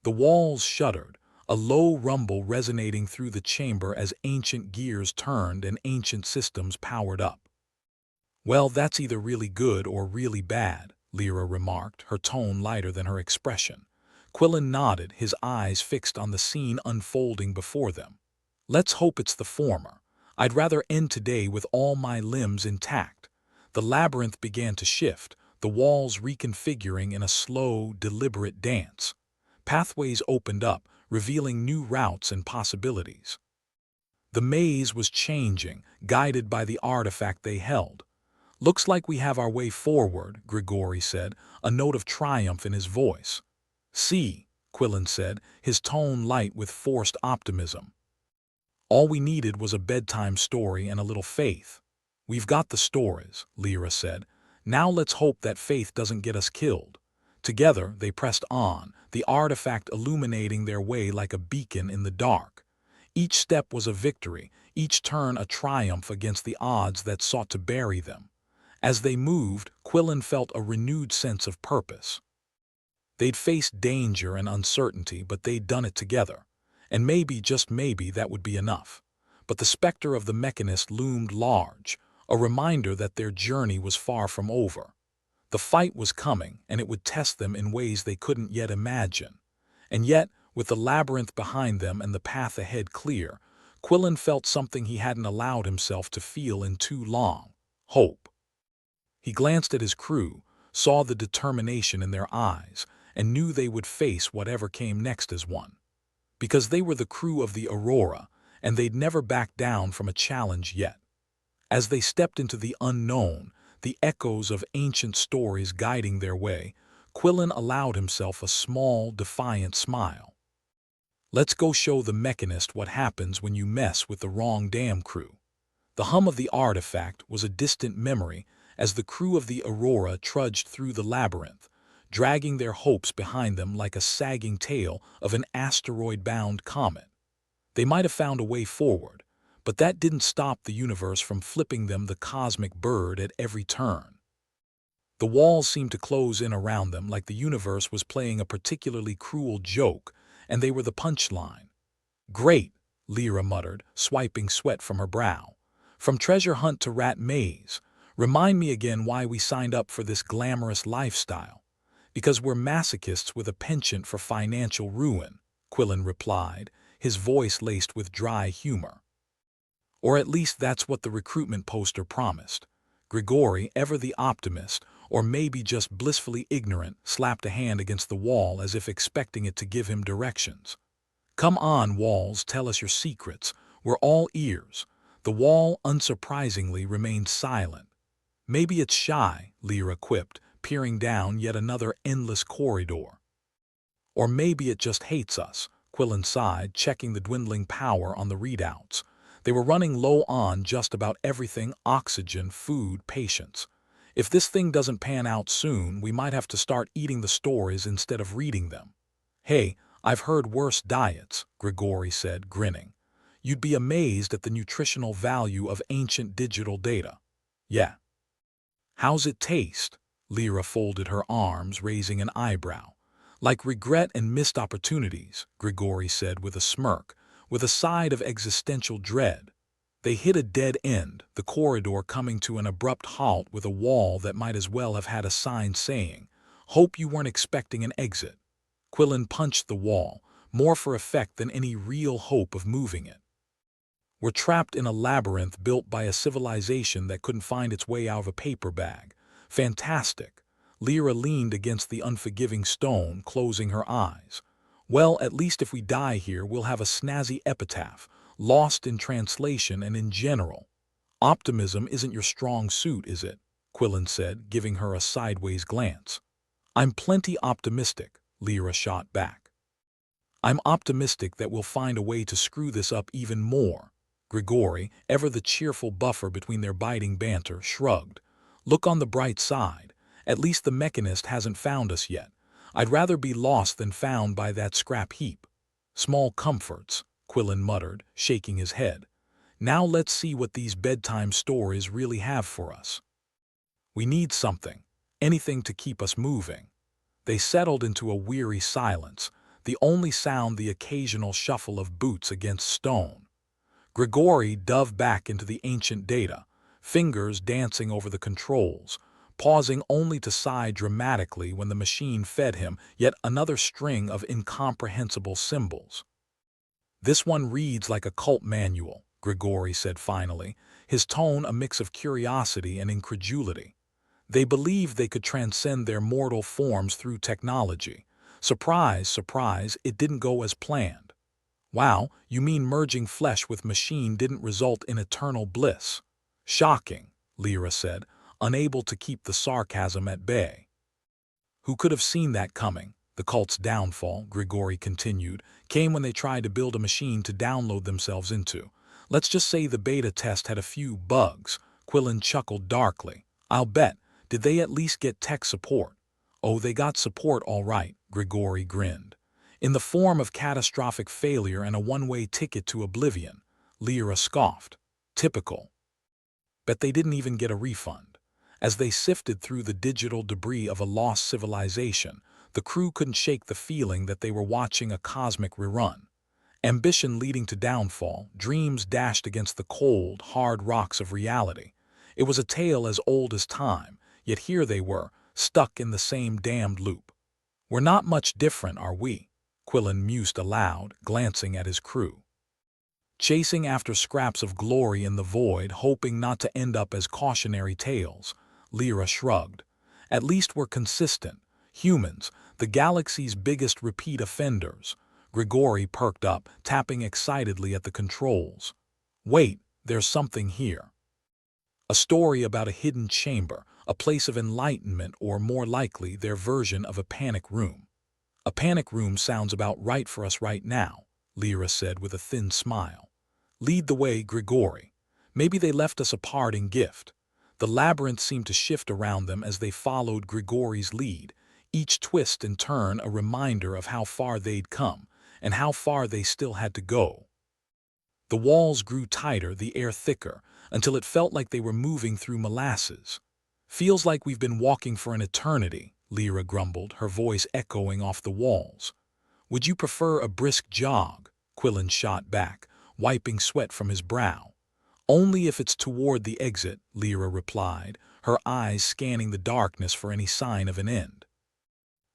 The walls shuddered, a low rumble resonating through the chamber as ancient gears turned and ancient systems powered up. Well, that's either really good or really bad, Lyra remarked, her tone lighter than her expression. Quillen nodded, his eyes fixed on the scene unfolding before them. Let's hope it's the former. I'd rather end today with all my limbs intact. The labyrinth began to shift, the walls reconfiguring in a slow, deliberate dance. Pathways opened up, revealing new routes and possibilities. The maze was changing, guided by the artifact they held. Looks like we have our way forward, Grigori said, a note of triumph in his voice. See, Quillen said, his tone light with forced optimism. All we needed was a bedtime story and a little faith. We've got the stories, Lyra said. Now let's hope that faith doesn't get us killed. Together they pressed on, the artifact illuminating their way like a beacon in the dark. Each step was a victory, each turn a triumph against the odds that sought to bury them. As they moved, Quillen felt a renewed sense of purpose. They'd faced danger and uncertainty, but they'd done it together. And maybe, just maybe, that would be enough. But the specter of the mechanist loomed large, a reminder that their journey was far from over. The fight was coming, and it would test them in ways they couldn't yet imagine. And yet, with the labyrinth behind them and the path ahead clear, Quillen felt something he hadn't allowed himself to feel in too long: hope. He glanced at his crew, saw the determination in their eyes, and knew they would face whatever came next as one. Because they were the crew of the Aurora, and they'd never backed down from a challenge yet. As they stepped into the unknown, the echoes of ancient stories guiding their way, Quillen allowed himself a small, defiant smile. Let's go show the mechanist what happens when you mess with the wrong damn crew. The hum of the artifact was a distant memory as the crew of the Aurora trudged through the labyrinth, dragging their hopes behind them like a sagging tail of an asteroid-bound comet. They might have found a way forward, but that didn't stop the universe from flipping them the cosmic bird at every turn. The walls seemed to close in around them like the universe was playing a particularly cruel joke, and they were the punchline. Great, Lyra muttered, swiping sweat from her brow. From treasure hunt to rat maze. Remind me again why we signed up for this glamorous lifestyle. Because we're masochists with a penchant for financial ruin, Quillen replied, his voice laced with dry humor. Or at least that's what the recruitment poster promised. Grigori, ever the optimist, or maybe just blissfully ignorant, slapped a hand against the wall as if expecting it to give him directions. "Come on, walls, tell us your secrets. We're all ears." The wall, unsurprisingly, remained silent. "Maybe it's shy," Lyra quipped, peering down yet another endless corridor. "Or maybe it just hates us," Quillen sighed, checking the dwindling power on the readouts. They were running low on just about everything: oxygen, food, patience. If this thing doesn't pan out soon, we might have to start eating the stories instead of reading them. "Hey, I've heard worse diets," Grigori said, grinning. "You'd be amazed at the nutritional value of ancient digital data." "Yeah." "How's it taste?" Lyra folded her arms, raising an eyebrow. "Like regret and missed opportunities," Grigori said with a smirk, with a side of existential dread. They hit a dead end, the corridor coming to an abrupt halt with a wall that might as well have had a sign saying, "Hope you weren't expecting an exit." Quillen punched the wall, more for effect than any real hope of moving it. "We're trapped in a labyrinth built by a civilization that couldn't find its way out of a paper bag. Fantastic." Lyra leaned against the unforgiving stone, closing her eyes. "Well, at least if we die here, we'll have a snazzy epitaph, lost in translation and in general." "Optimism isn't your strong suit, is it?" Quillen said, giving her a sideways glance. "I'm plenty optimistic," Lyra shot back. "I'm optimistic that we'll find a way to screw this up even more." Grigori, ever the cheerful buffer between their biting banter, shrugged. "Look on the bright side. At least the mechanist hasn't found us yet. I'd rather be lost than found by that scrap heap." "Small comforts," Quillen muttered, shaking his head. "Now let's see what these bedtime stories really have for us." "We need something. Anything to keep us moving." They settled into a weary silence, the only sound the occasional shuffle of boots against stone. Grigori dove back into the ancient data, fingers dancing over the controls, pausing only to sigh dramatically when the machine fed him yet another string of incomprehensible symbols. "This one reads like a cult manual," Grigori said finally, his tone a mix of curiosity and incredulity. "They believed they could transcend their mortal forms through technology. Surprise, surprise, it didn't go as planned." "Wow, you mean merging flesh with machine didn't result in eternal bliss?" "Shocking," Lyra said, unable to keep the sarcasm at bay. "Who could have seen that coming?" "The cult's downfall," Grigori continued, "came when they tried to build a machine to download themselves into. Let's just say the beta test had a few bugs." Quillen chuckled darkly. "I'll bet. Did they at least get tech support?" "Oh, they got support all right," Grigori grinned. "In the form of catastrophic failure and a one-way ticket to oblivion." Lyra scoffed. "Typical." "Bet they didn't even get a refund." As they sifted through the digital debris of a lost civilization, the crew couldn't shake the feeling that they were watching a cosmic rerun. Ambition leading to downfall, dreams dashed against the cold, hard rocks of reality. It was a tale as old as time, yet here they were, stuck in the same damned loop. "We're not much different, are we?" Quillen mused aloud, glancing at his crew. "Chasing after scraps of glory in the void, hoping not to end up as cautionary tales." Lyra shrugged. "At least we're consistent. Humans, the galaxy's biggest repeat offenders." Grigori perked up, tapping excitedly at the controls. "Wait, there's something here. A story about a hidden chamber, a place of enlightenment, or more likely, their version of a panic room." "A panic room sounds about right for us right now," Lyra said with a thin smile. "Lead the way, Grigori. Maybe they left us a parting gift." The labyrinth seemed to shift around them as they followed Grigori's lead, each twist and turn a reminder of how far they'd come, and how far they still had to go. The walls grew tighter, the air thicker, until it felt like they were moving through molasses. "Feels like we've been walking for an eternity," Lyra grumbled, her voice echoing off the walls. "Would you prefer a brisk jog?" Quillen shot back, wiping sweat from his brow. "Only if it's toward the exit," Lyra replied, her eyes scanning the darkness for any sign of an end.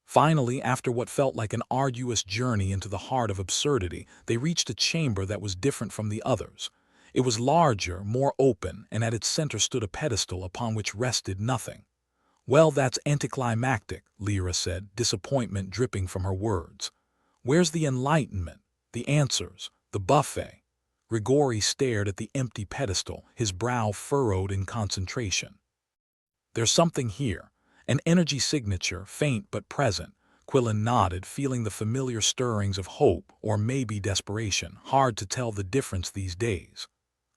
Finally, after what felt like an arduous journey into the heart of absurdity, they reached a chamber that was different from the others. It was larger, more open, and at its center stood a pedestal upon which rested nothing. "Well, that's anticlimactic," Lyra said, disappointment dripping from her words. "Where's the enlightenment, the answers, the buffet?" Grigori stared at the empty pedestal, his brow furrowed in concentration. "There's something here, an energy signature, faint but present." Quillen nodded, feeling the familiar stirrings of hope or maybe desperation. Hard to tell the difference these days.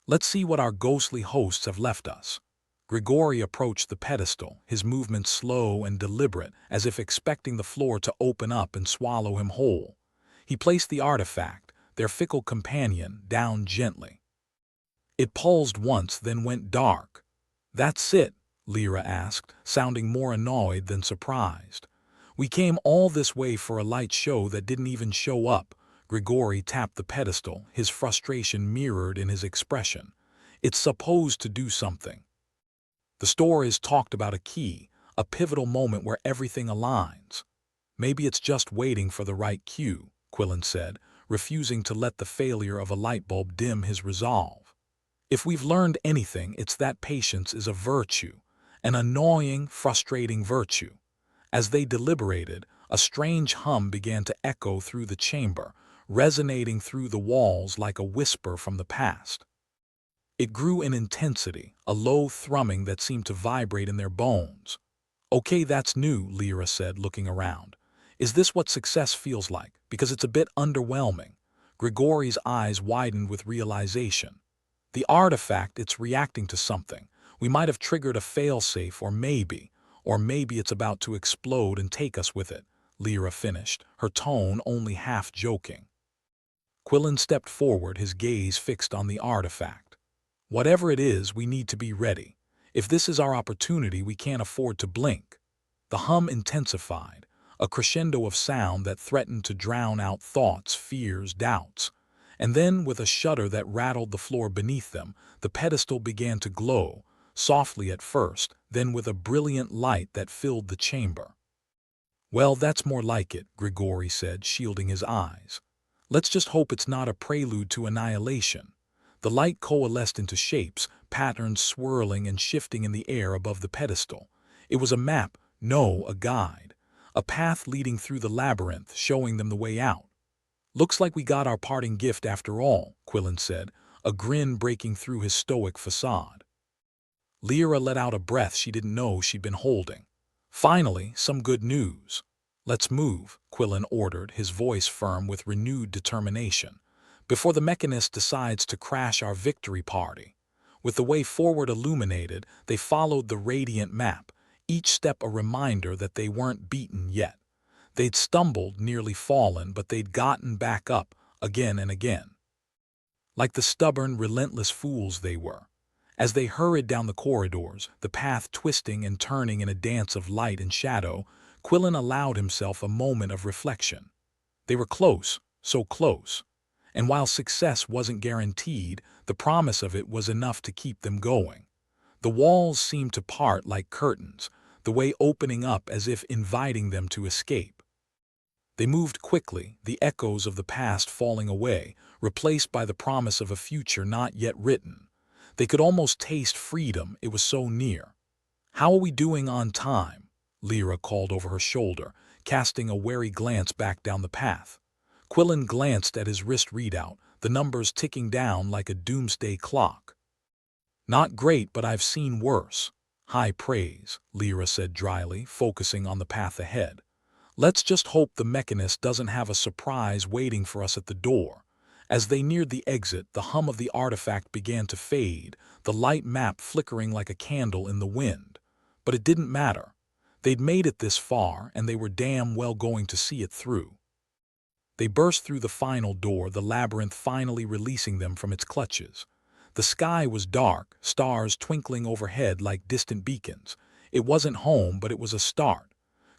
"Let's see what our ghostly hosts have left us." Grigori approached the pedestal, his movements slow and deliberate, as if expecting the floor to open up and swallow him whole. He placed the artifact, their fickle companion, down gently. It pulsed once, then went dark. "That's it?" Lyra asked, sounding more annoyed than surprised. "We came all this way for a light show that didn't even show up." Grigori tapped the pedestal, his frustration mirrored in his expression. "It's supposed to do something. The stories talked about a key, a pivotal moment where everything aligns. Maybe it's just waiting for the right cue," Quillen said, refusing to let the failure of a light bulb dim his resolve. "If we've learned anything, it's that patience is a virtue, an annoying, frustrating virtue." As they deliberated, a strange hum began to echo through the chamber, resonating through the walls like a whisper from the past. It grew in intensity, a low thrumming that seemed to vibrate in their bones. "Okay, that's new," Lyra said, looking around. "Is this what success feels like? Because it's a bit underwhelming." Grigori's eyes widened with realization. "The artifact, it's reacting to something. We might have triggered a failsafe, or maybe it's about to explode and take us with it," Lyra finished, her tone only half joking. Quillen stepped forward, his gaze fixed on the artifact. "Whatever it is, we need to be ready. If this is our opportunity, we can't afford to blink." The hum intensified, a crescendo of sound that threatened to drown out thoughts, fears, doubts. And then, with a shudder that rattled the floor beneath them, the pedestal began to glow, softly at first, then with a brilliant light that filled the chamber. "Well, that's more like it," Grigori said, shielding his eyes. "Let's just hope it's not a prelude to annihilation." The light coalesced into shapes, patterns swirling and shifting in the air above the pedestal. It was a map, no, a guide. A path leading through the labyrinth, showing them the way out. "Looks like we got our parting gift after all," Quillen said, a grin breaking through his stoic facade. Lyra let out a breath she didn't know she'd been holding. "Finally, some good news." "Let's move," Quillen ordered, his voice firm with renewed determination, "before the mechanist decides to crash our victory party." With the way forward illuminated, they followed the radiant map, each step a reminder that they weren't beaten yet. They'd stumbled, nearly fallen, but they'd gotten back up again and again. Like the stubborn, relentless fools they were. As they hurried down the corridors, the path twisting and turning in a dance of light and shadow, Quillen allowed himself a moment of reflection. They were close, so close. And while success wasn't guaranteed, the promise of it was enough to keep them going. The walls seemed to part like curtains, the way opening up as if inviting them to escape. They moved quickly, the echoes of the past falling away, replaced by the promise of a future not yet written. They could almost taste freedom, it was so near. "How are we doing on time?" Lyra called over her shoulder, casting a wary glance back down the path. Quillen glanced at his wrist readout, the numbers ticking down like a doomsday clock. "Not great, but I've seen worse." "High praise," Lyra said dryly, focusing on the path ahead. "Let's just hope the mechanist doesn't have a surprise waiting for us at the door." As they neared the exit, the hum of the artifact began to fade, the light map flickering like a candle in the wind. But it didn't matter. They'd made it this far, and they were damn well going to see it through. They burst through the final door, the labyrinth finally releasing them from its clutches. The sky was dark, stars twinkling overhead like distant beacons. It wasn't home, but it was a start.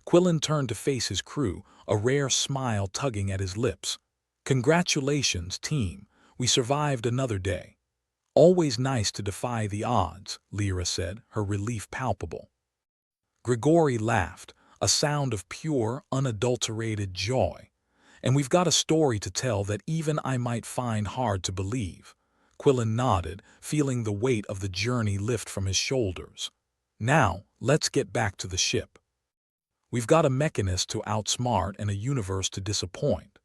Quillen turned to face his crew, a rare smile tugging at his lips. "Congratulations, team. We survived another day." "Always nice to defy the odds," Lyra said, her relief palpable. Grigori laughed, a sound of pure, unadulterated joy. And we've got a story to tell that even I might find hard to believe. Quillen nodded, feeling the weight of the journey lift from his shoulders. Now, let's get back to the ship. We've got a mechanist to outsmart and a universe to disappoint.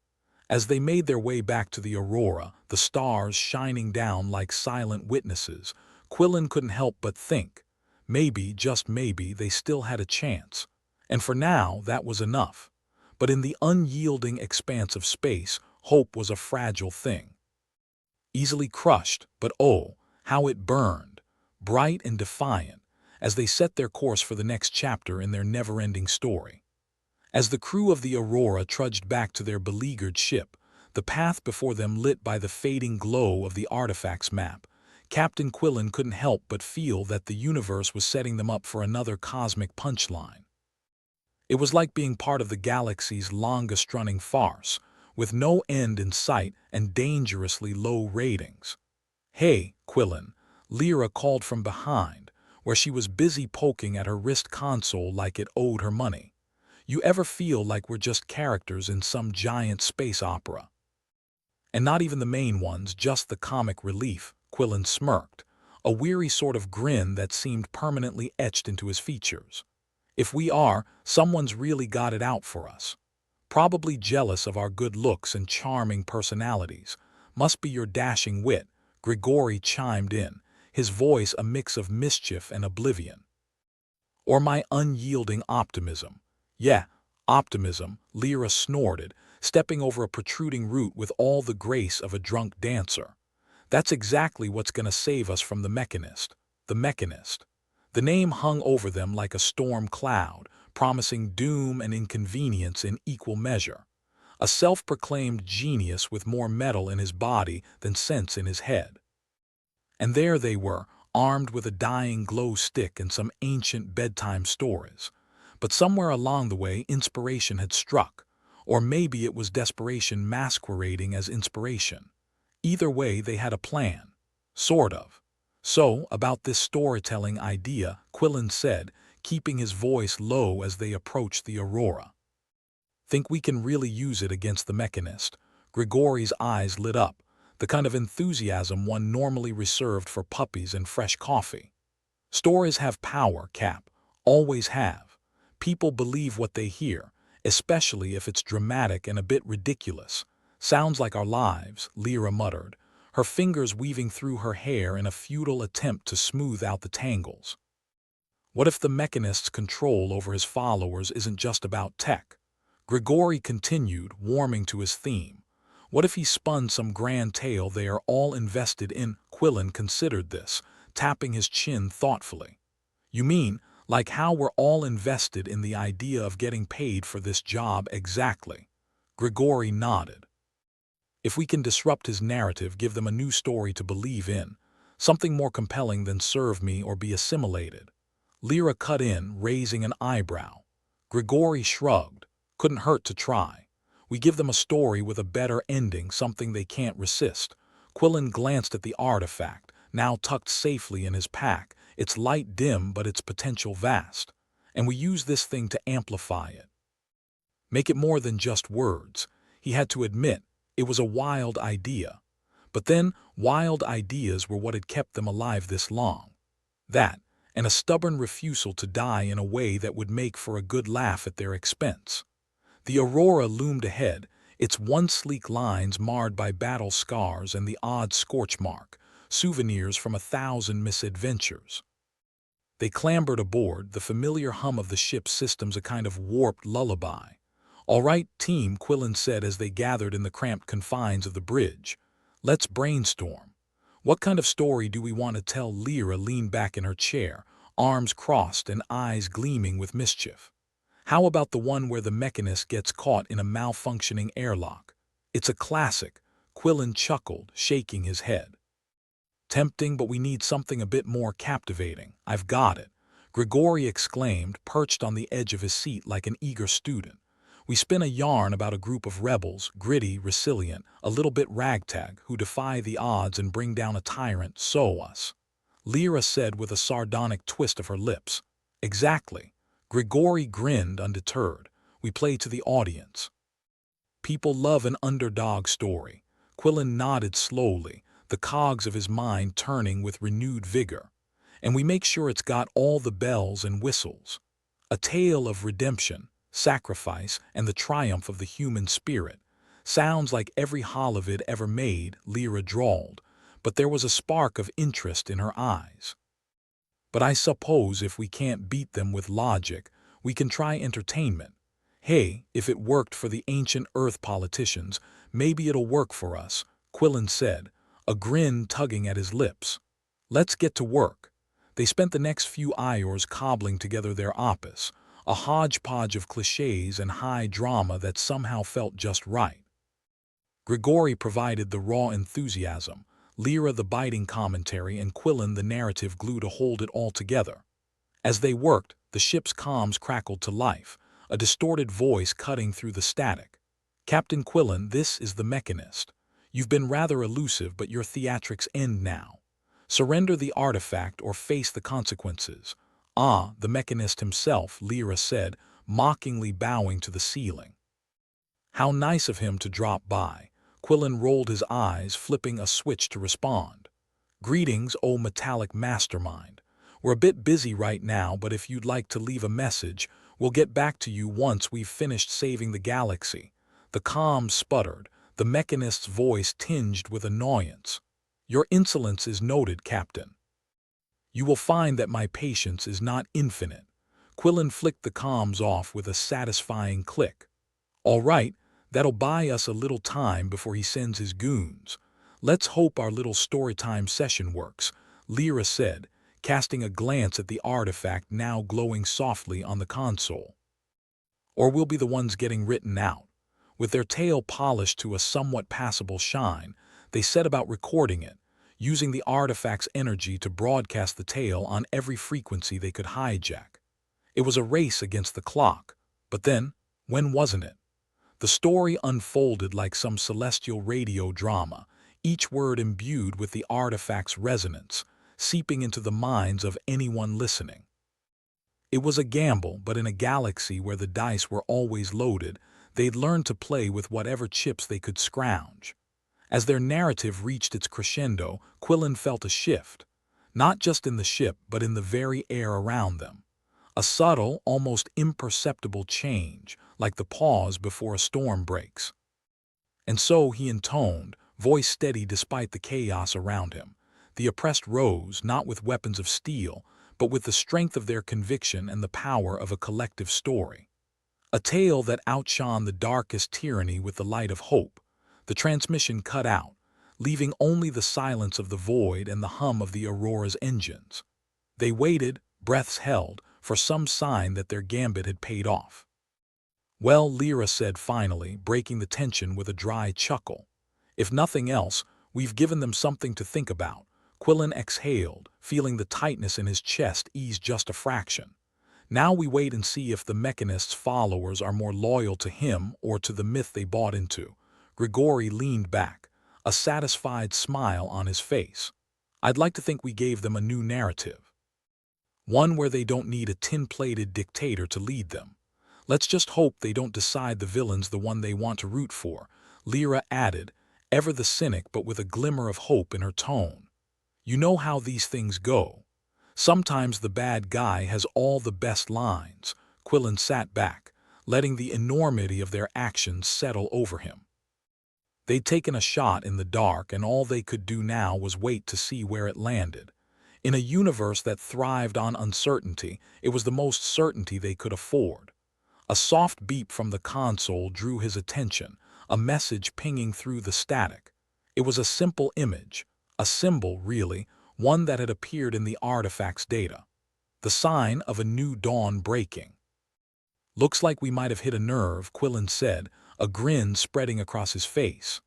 As they made their way back to the Aurora, the stars shining down like silent witnesses, Quillen couldn't help but think, maybe, just maybe, they still had a chance. And for now, that was enough. But in the unyielding expanse of space, hope was a fragile thing. Easily crushed, but oh, how it burned, bright and defiant, as they set their course for the next chapter in their never-ending story. As the crew of the Aurora trudged back to their beleaguered ship, the path before them lit by the fading glow of the artifacts map, Captain Quillen couldn't help but feel that the universe was setting them up for another cosmic punchline. It was like being part of the galaxy's longest-running farce, with no end in sight and dangerously low ratings. "Hey, Quillen," Lyra called from behind, where she was busy poking at her wrist console like it owed her money. "You ever feel like we're just characters in some giant space opera?" "And not even the main ones, just the comic relief," Quillen smirked, a weary sort of grin that seemed permanently etched into his features. "If we are, someone's really got it out for us. Probably jealous of our good looks and charming personalities. Must be your dashing wit," Grigori chimed in, his voice a mix of mischief and oblivion. "Or my unyielding optimism." "Yeah, optimism," Lyra snorted, stepping over a protruding root with all the grace of a drunk dancer. "That's exactly what's going to save us from the Mechanist." The Mechanist. The name hung over them like a storm cloud, promising doom and inconvenience in equal measure. A self-proclaimed genius with more metal in his body than sense in his head. And there they were, armed with a dying glow stick and some ancient bedtime stories. But somewhere along the way, inspiration had struck. Or maybe it was desperation masquerading as inspiration. Either way, they had a plan. Sort of. "So, about this storytelling idea," Quillen said, keeping his voice low as they approached the Aurora. "Think we can really use it against the Mechanist?" Grigori's eyes lit up, the kind of enthusiasm one normally reserved for puppies and fresh coffee. "Stories have power, Cap. Always have. People believe what they hear, especially if it's dramatic and a bit ridiculous. Sounds like our lives," Lyra muttered, her fingers weaving through her hair in a futile attempt to smooth out the tangles. "What if the Mechanist's control over his followers isn't just about tech?" Grigori continued, warming to his theme. "What if he spun some grand tale they are all invested in?" Quillen considered this, tapping his chin thoughtfully. "You mean, like how we're all invested in the idea of getting paid for this job exactly?" Grigori nodded. "If we can disrupt his narrative, give them a new story to believe in, something more compelling than serve me or be assimilated." Lyra cut in, raising an eyebrow. Grigori shrugged. "Couldn't hurt to try. We give them a story with a better ending, something they can't resist." Quillen glanced at the artifact, now tucked safely in his pack, its light dim but its potential vast. "And we use this thing to amplify it. Make it more than just words." He had to admit, it was a wild idea. But then, wild ideas were what had kept them alive this long. That, and a stubborn refusal to die in a way that would make for a good laugh at their expense. The Aurora loomed ahead, its once sleek lines marred by battle scars and the odd scorch mark, souvenirs from 1,000 misadventures. They clambered aboard, the familiar hum of the ship's systems a kind of warped lullaby. "All right, team," Quillen said as they gathered in the cramped confines of the bridge. "Let's brainstorm. What kind of story do we want to tell?" Lyra leaned back in her chair, arms crossed and eyes gleaming with mischief. "How about the one where the Mechanist gets caught in a malfunctioning airlock?" "It's a classic," Quillen chuckled, shaking his head. "Tempting, but we need something a bit more captivating." "I've got it," Grigori exclaimed, perched on the edge of his seat like an eager student. "We spin a yarn about a group of rebels, gritty, resilient, a little bit ragtag, who defy the odds and bring down a tyrant, so us." Lyra said with a sardonic twist of her lips. "Exactly." Grigori grinned undeterred. We play to the audience. People love an underdog story. Quillen nodded slowly, the cogs of his mind turning with renewed vigor. And we make sure it's got all the bells and whistles. A tale of redemption, sacrifice, and the triumph of the human spirit. Sounds like every Holovid ever made, Lyra drawled, but there was a spark of interest in her eyes. But I suppose if we can't beat them with logic, we can try entertainment. Hey, if it worked for the ancient Earth politicians, maybe it'll work for us, Quillen said, a grin tugging at his lips. Let's get to work. They spent the next few hours cobbling together their opus, a hodgepodge of cliches and high drama that somehow felt just right. Grigori provided the raw enthusiasm, Lyra the biting commentary, and Quillen the narrative glue to hold it all together. As they worked, the ship's comms crackled to life, a distorted voice cutting through the static. Captain Quillen, this is the Mechanist. You've been rather elusive, but your theatrics end now. Surrender the artifact or face the consequences. Ah, the Mechanist himself, Lyra said, mockingly bowing to the ceiling. How nice of him to drop by. Quillen rolled his eyes, flipping a switch to respond. Greetings, O metallic mastermind. We're a bit busy right now, but if you'd like to leave a message, we'll get back to you once we've finished saving the galaxy. The comms sputtered, the Mechanist's voice tinged with annoyance. Your insolence is noted, Captain. You will find that my patience is not infinite. Quillen flicked the comms off with a satisfying click. All right, that'll buy us a little time before he sends his goons. Let's hope our little storytime session works, Lyra said, casting a glance at the artifact now glowing softly on the console. Or we'll be the ones getting written out. With their tail polished to a somewhat passable shine, they set about recording it, using the artifact's energy to broadcast the tale on every frequency they could hijack. It was a race against the clock, but then, when wasn't it? The story unfolded like some celestial radio drama, each word imbued with the artifact's resonance, seeping into the minds of anyone listening. It was a gamble, but in a galaxy where the dice were always loaded, they'd learned to play with whatever chips they could scrounge. As their narrative reached its crescendo, Quillen felt a shift, not just in the ship but in the very air around them. A subtle, almost imperceptible change, like the pause before a storm breaks. And so he intoned, voice steady despite the chaos around him. The oppressed rose, not with weapons of steel, but with the strength of their conviction and the power of a collective story. A tale that outshone the darkest tyranny with the light of hope. The transmission cut out, leaving only the silence of the void and the hum of the Aurora's engines. They waited, breaths held, for some sign that their gambit had paid off. Well, Lyra said finally, breaking the tension with a dry chuckle. If nothing else, we've given them something to think about. Quillen exhaled, feeling the tightness in his chest ease just a fraction. Now we wait and see if the Mechanist's followers are more loyal to him or to the myth they bought into. Grigori leaned back, a satisfied smile on his face. I'd like to think we gave them a new narrative. One where they don't need a tin-plated dictator to lead them. Let's just hope they don't decide the villain's the one they want to root for, Lyra added, ever the cynic but with a glimmer of hope in her tone. You know how these things go. Sometimes the bad guy has all the best lines. Quillen sat back, letting the enormity of their actions settle over him. They'd taken a shot in the dark, and all they could do now was wait to see where it landed. In a universe that thrived on uncertainty, it was the most certainty they could afford. A soft beep from the console drew his attention, a message pinging through the static. It was a simple image, a symbol really, one that had appeared in the artifact's data. The sign of a new dawn breaking. Looks like we might have hit a nerve, Quillen said, a grin spreading across his face.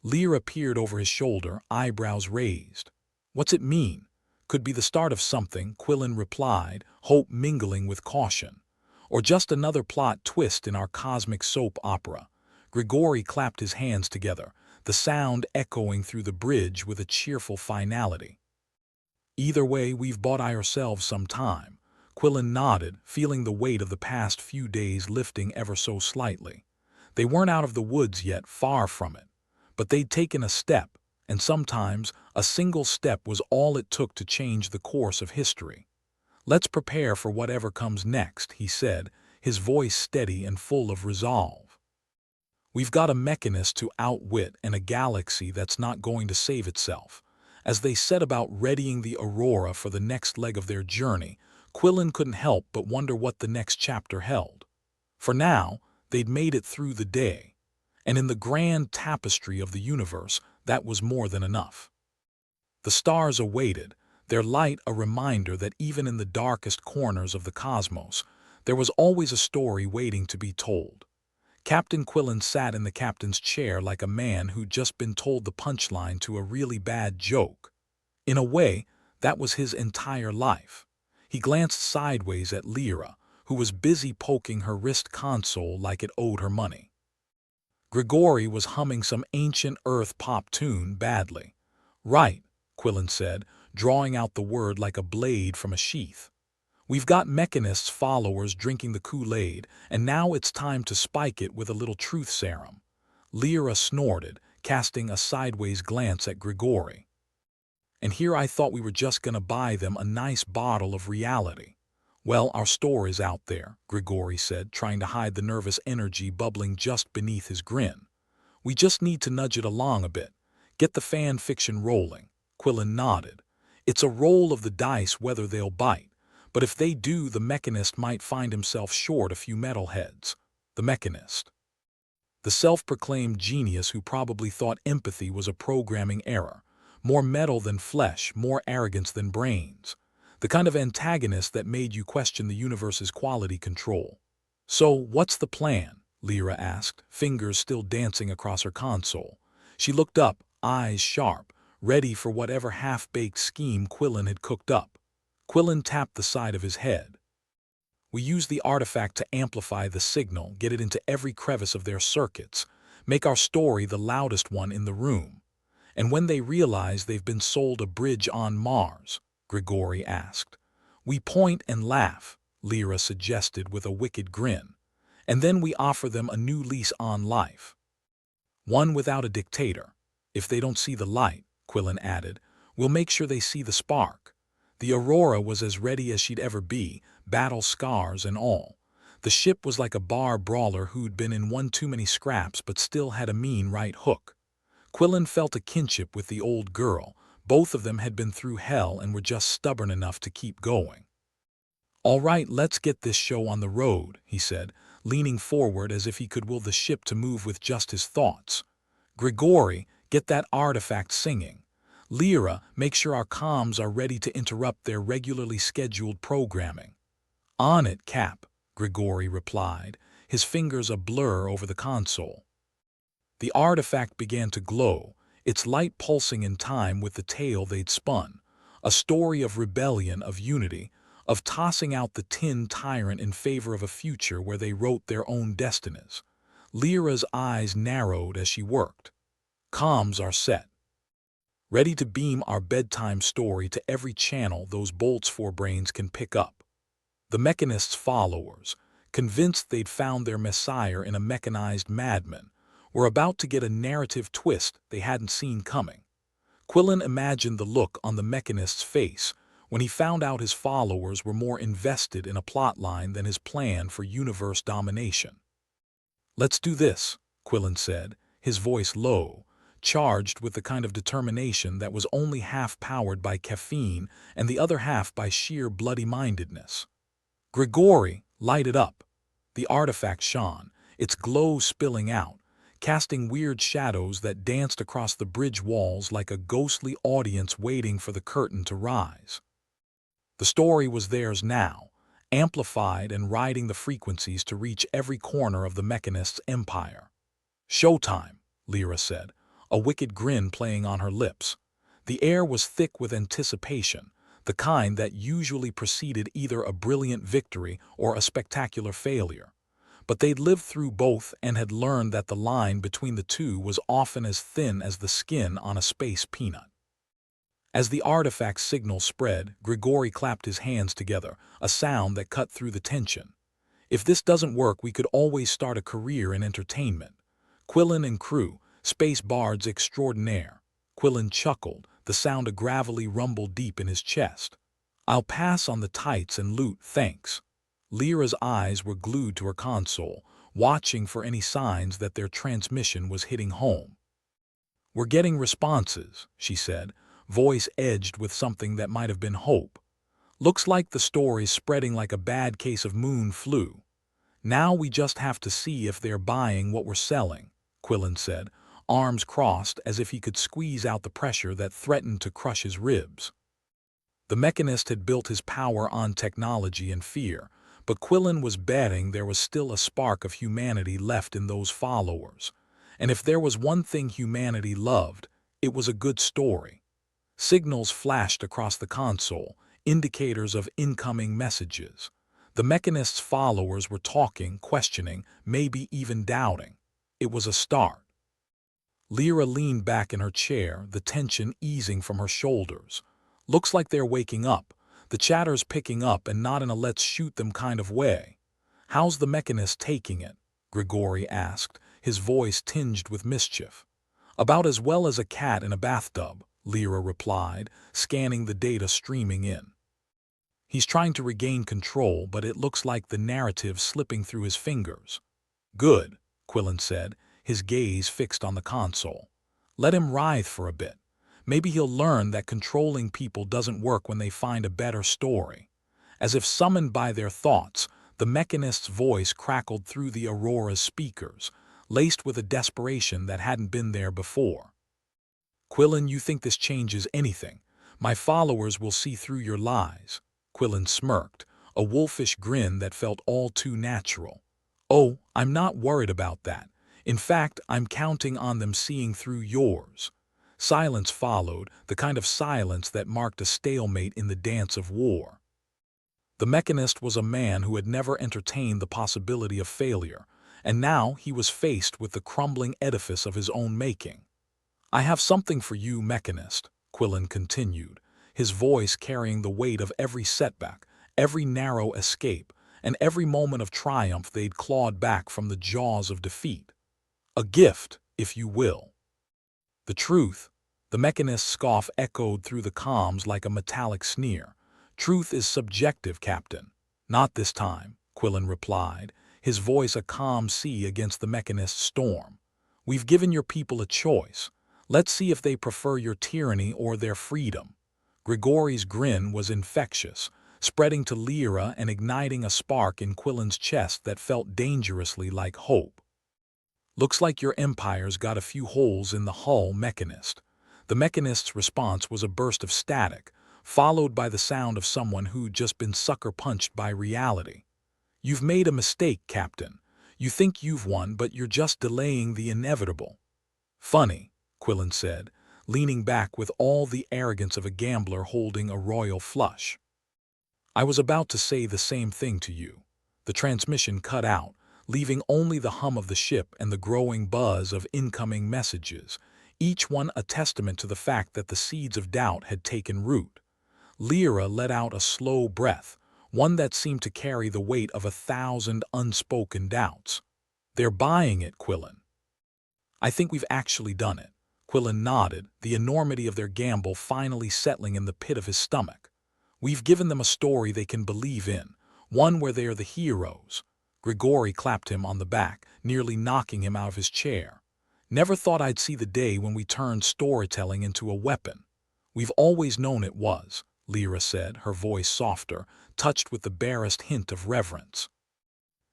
Lyra peered over his shoulder, eyebrows raised. What's it mean? Could be the start of something, Quillen replied, hope mingling with caution. Or just another plot twist in our cosmic soap opera. Grigori clapped his hands together, the sound echoing through the bridge with a cheerful finality. Either way, we've bought ourselves some time. Quillen nodded, feeling the weight of the past few days lifting ever so slightly. They weren't out of the woods yet, far from it. But they'd taken a step, and sometimes a single step was all it took to change the course of history. "Let's prepare for whatever comes next," he said, his voice steady and full of resolve. "We've got a mechanist to outwit and a galaxy that's not going to save itself." As they set about readying the Aurora for the next leg of their journey, Quillen couldn't help but wonder what the next chapter held. For now, they'd made it through the day, and in the grand tapestry of the universe, that was more than enough. The stars awaited, their light a reminder that even in the darkest corners of the cosmos, there was always a story waiting to be told. Captain Quillen sat in the captain's chair like a man who'd just been told the punchline to a really bad joke. In a way, that was his entire life. He glanced sideways at Lyra, who was busy poking her wrist console like it owed her money. Grigori was humming some ancient Earth pop tune badly. "Right," Quillen said, drawing out the word like a blade from a sheath. "We've got mechanists' followers drinking the Kool-Aid, and now it's time to spike it with a little truth serum." Lyra snorted, casting a sideways glance at Grigori. "And here I thought we were just gonna buy them a nice bottle of reality." "Well, our store is out there," Grigori said, trying to hide the nervous energy bubbling just beneath his grin. "We just need to nudge it along a bit. Get the fan fiction rolling." Quillen nodded. "It's a roll of the dice whether they'll bite, but if they do, the mechanist might find himself short a few metalheads." The mechanist. The self-proclaimed genius who probably thought empathy was a programming error. More metal than flesh, more arrogance than brains. The kind of antagonist that made you question the universe's quality control. "So, what's the plan?" Lyra asked, fingers still dancing across her console. She looked up, eyes sharp, ready for whatever half-baked scheme Quillen had cooked up. Quillen tapped the side of his head. "We use the artifact to amplify the signal, get it into every crevice of their circuits, make our story the loudest one in the room. And when they realize they've been sold a bridge on Mars," Grigori asked. "We point and laugh," Lyra suggested with a wicked grin. "And then we offer them a new lease on life. One without a dictator. If they don't see the light," Quillen added, "we'll make sure they see the spark." The Aurora was as ready as she'd ever be, battle scars and all. The ship was like a bar brawler who'd been in one too many scraps but still had a mean right hook. Quillen felt a kinship with the old girl. Both of them had been through hell and were just stubborn enough to keep going. "All right, let's get this show on the road," he said, leaning forward as if he could will the ship to move with just his thoughts. "Grigori, get that artifact singing. Lyra, make sure our comms are ready to interrupt their regularly scheduled programming." "On it, Cap," Grigori replied, his fingers a blur over the console. The artifact began to glow, its light pulsing in time with the tale they'd spun. A story of rebellion, of unity, of tossing out the tin tyrant in favor of a future where they wrote their own destinies. Lyra's eyes narrowed as she worked. "Comms are set. Ready to beam our bedtime story to every channel those bolts forebrains can pick up." The mechanist's followers, convinced they'd found their messiah in a mechanized madman, were about to get a narrative twist they hadn't seen coming. Quillen imagined the look on the mechanist's face when he found out his followers were more invested in a plotline than his plan for universe domination. "Let's do this," Quillen said, his voice low, charged with the kind of determination that was only half powered by caffeine and the other half by sheer bloody-mindedness. "Grigori, light it up." The artifact shone, its glow spilling out, casting weird shadows that danced across the bridge walls like a ghostly audience waiting for the curtain to rise. The story was theirs now, amplified and riding the frequencies to reach every corner of the mechanist's empire. "Showtime," Lyra said, a wicked grin playing on her lips. The air was thick with anticipation, the kind that usually preceded either a brilliant victory or a spectacular failure. But they'd lived through both and had learned that the line between the two was often as thin as the skin on a space peanut. As the artifact's signal spread, Grigori clapped his hands together, a sound that cut through the tension. If this doesn't work, we could always start a career in entertainment. Quillen and crew, space bards extraordinaire. Quillen chuckled, the sound of gravelly rumble deep in his chest. I'll pass on the tights and loot, thanks. Lyra's eyes were glued to her console, watching for any signs that their transmission was hitting home. We're getting responses, she said, voice edged with something that might have been hope. Looks like the story's spreading like a bad case of moon flu. Now we just have to see if they're buying what we're selling, Quillen said, arms crossed as if he could squeeze out the pressure that threatened to crush his ribs. The mechanist had built his power on technology and fear, but Quillen was betting there was still a spark of humanity left in those followers. And if there was one thing humanity loved, it was a good story. Signals flashed across the console, indicators of incoming messages. The mechanist's followers were talking, questioning, maybe even doubting. It was a start. Lyra leaned back in her chair, the tension easing from her shoulders. Looks like they're waking up. The chatter's picking up, and not in a let's shoot them kind of way. How's the mechanist taking it? Grigori asked, his voice tinged with mischief. About as well as a cat in a bathtub, Lyra replied, scanning the data streaming in. He's trying to regain control, but it looks like the narrative's slipping through his fingers. Good, Quillen said, his gaze fixed on the console. Let him writhe for a bit. Maybe he'll learn that controlling people doesn't work when they find a better story. As if summoned by their thoughts, the mechanist's voice crackled through the Aurora's speakers, laced with a desperation that hadn't been there before. Quillen, you think this changes anything? My followers will see through your lies. Quillen smirked, a wolfish grin that felt all too natural. Oh, I'm not worried about that. In fact, I'm counting on them seeing through yours. Silence followed, the kind of silence that marked a stalemate in the dance of war. The mechanist was a man who had never entertained the possibility of failure, and now he was faced with the crumbling edifice of his own making. I have something for you, mechanist, Quillen continued, his voice carrying the weight of every setback, every narrow escape, and every moment of triumph they'd clawed back from the jaws of defeat. A gift, if you will. The truth, the mechanist's scoff echoed through the comms like a metallic sneer. Truth is subjective, Captain. Not this time, Quillen replied, his voice a calm sea against the mechanist's storm. We've given your people a choice. Let's see if they prefer your tyranny or their freedom. Grigori's grin was infectious, spreading to Lyra and igniting a spark in Quillen's chest that felt dangerously like hope. Looks like your empire's got a few holes in the hull, mechanist. The mechanist's response was a burst of static, followed by the sound of someone who'd just been sucker-punched by reality. You've made a mistake, Captain. You think you've won, but you're just delaying the inevitable. Funny, Quillen said, leaning back with all the arrogance of a gambler holding a royal flush. I was about to say the same thing to you. The transmission cut out, leaving only the hum of the ship and the growing buzz of incoming messages, each one a testament to the fact that the seeds of doubt had taken root. Lyra let out a slow breath, one that seemed to carry the weight of 1,000 unspoken doubts. They're buying it, Quillen. I think we've actually done it. Quillen nodded, the enormity of their gamble finally settling in the pit of his stomach. We've given them a story they can believe in, one where they are the heroes. Grigori clapped him on the back, nearly knocking him out of his chair. Never thought I'd see the day when we turned storytelling into a weapon. We've always known it was, Lyra said, her voice softer, touched with the barest hint of reverence.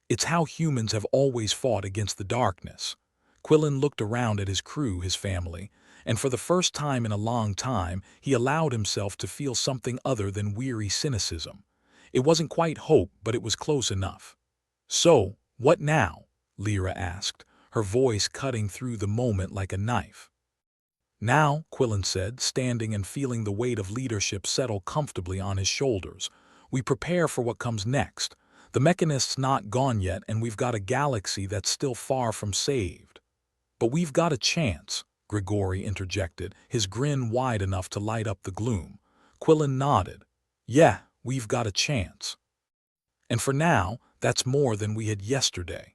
It's how humans have always fought against the darkness. Quillen looked around at his crew, his family, and for the first time in a long time, he allowed himself to feel something other than weary cynicism. It wasn't quite hope, but it was close enough. So, what now? Lyra asked, her voice cutting through the moment like a knife. Now, Quillen said, standing and feeling the weight of leadership settle comfortably on his shoulders, we prepare for what comes next. The mechanist's not gone yet, and we've got a galaxy that's still far from saved. But we've got a chance, Grigori interjected, his grin wide enough to light up the gloom. Quillen nodded. Yeah, we've got a chance. And for now, that's more than we had yesterday.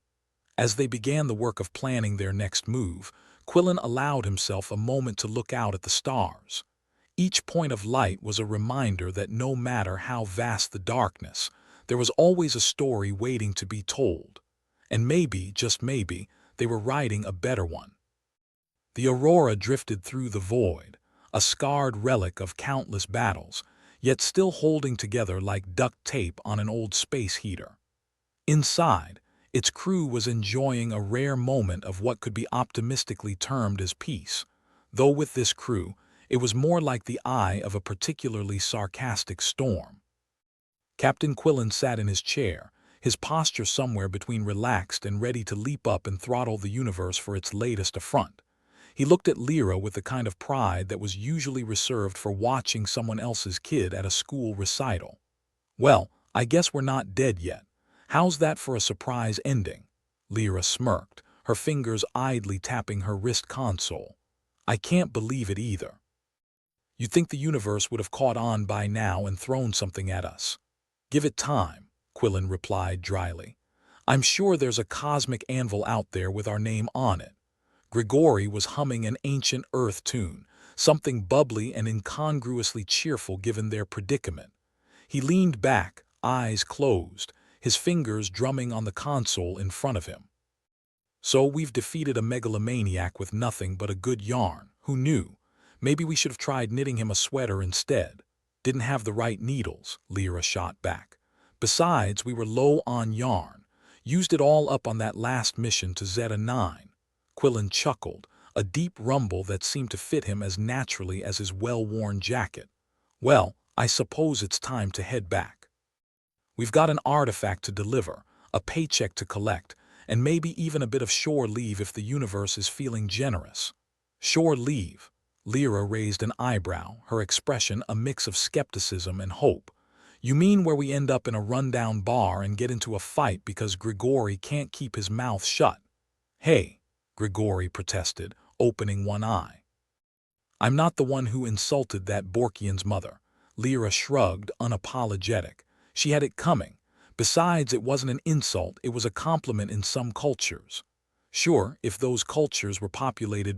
As they began the work of planning their next move, Quillen allowed himself a moment to look out at the stars. Each point of light was a reminder that no matter how vast the darkness, there was always a story waiting to be told. And maybe, just maybe, they were writing a better one. The aurora drifted through the void, a scarred relic of countless battles, yet still holding together like duct tape on an old space heater. Inside, its crew was enjoying a rare moment of what could be optimistically termed as peace, though with this crew, it was more like the eye of a particularly sarcastic storm. Captain Quillen sat in his chair, his posture somewhere between relaxed and ready to leap up and throttle the universe for its latest affront. He looked at Lyra with the kind of pride that was usually reserved for watching someone else's kid at a school recital. Well, I guess we're not dead yet. How's that for a surprise ending? Lyra smirked, her fingers idly tapping her wrist console. I can't believe it either. You'd think the universe would have caught on by now and thrown something at us. Give it time, Quillen replied dryly. I'm sure there's a cosmic anvil out there with our name on it. Grigori was humming an ancient Earth tune, something bubbly and incongruously cheerful given their predicament. He leaned back, eyes closed, his fingers drumming on the console in front of him. So we've defeated a megalomaniac with nothing but a good yarn. Who knew? Maybe we should have tried knitting him a sweater instead. Didn't have the right needles, Lyra shot back. Besides, we were low on yarn. Used it all up on that last mission to Zeta-9. Quillen chuckled, a deep rumble that seemed to fit him as naturally as his well-worn jacket. Well, I suppose it's time to head back. We've got an artifact to deliver, a paycheck to collect, and maybe even a bit of shore leave if the universe is feeling generous. Shore leave. Lyra raised an eyebrow, her expression a mix of skepticism and hope. You mean where we end up in a rundown bar and get into a fight because Grigori can't keep his mouth shut? Hey, Grigori protested, opening one eye. I'm not the one who insulted that Borkian's mother. Lyra shrugged, unapologetic. She had it coming. Besides, it wasn't an insult, it was a compliment in some cultures. Sure, if those cultures were populated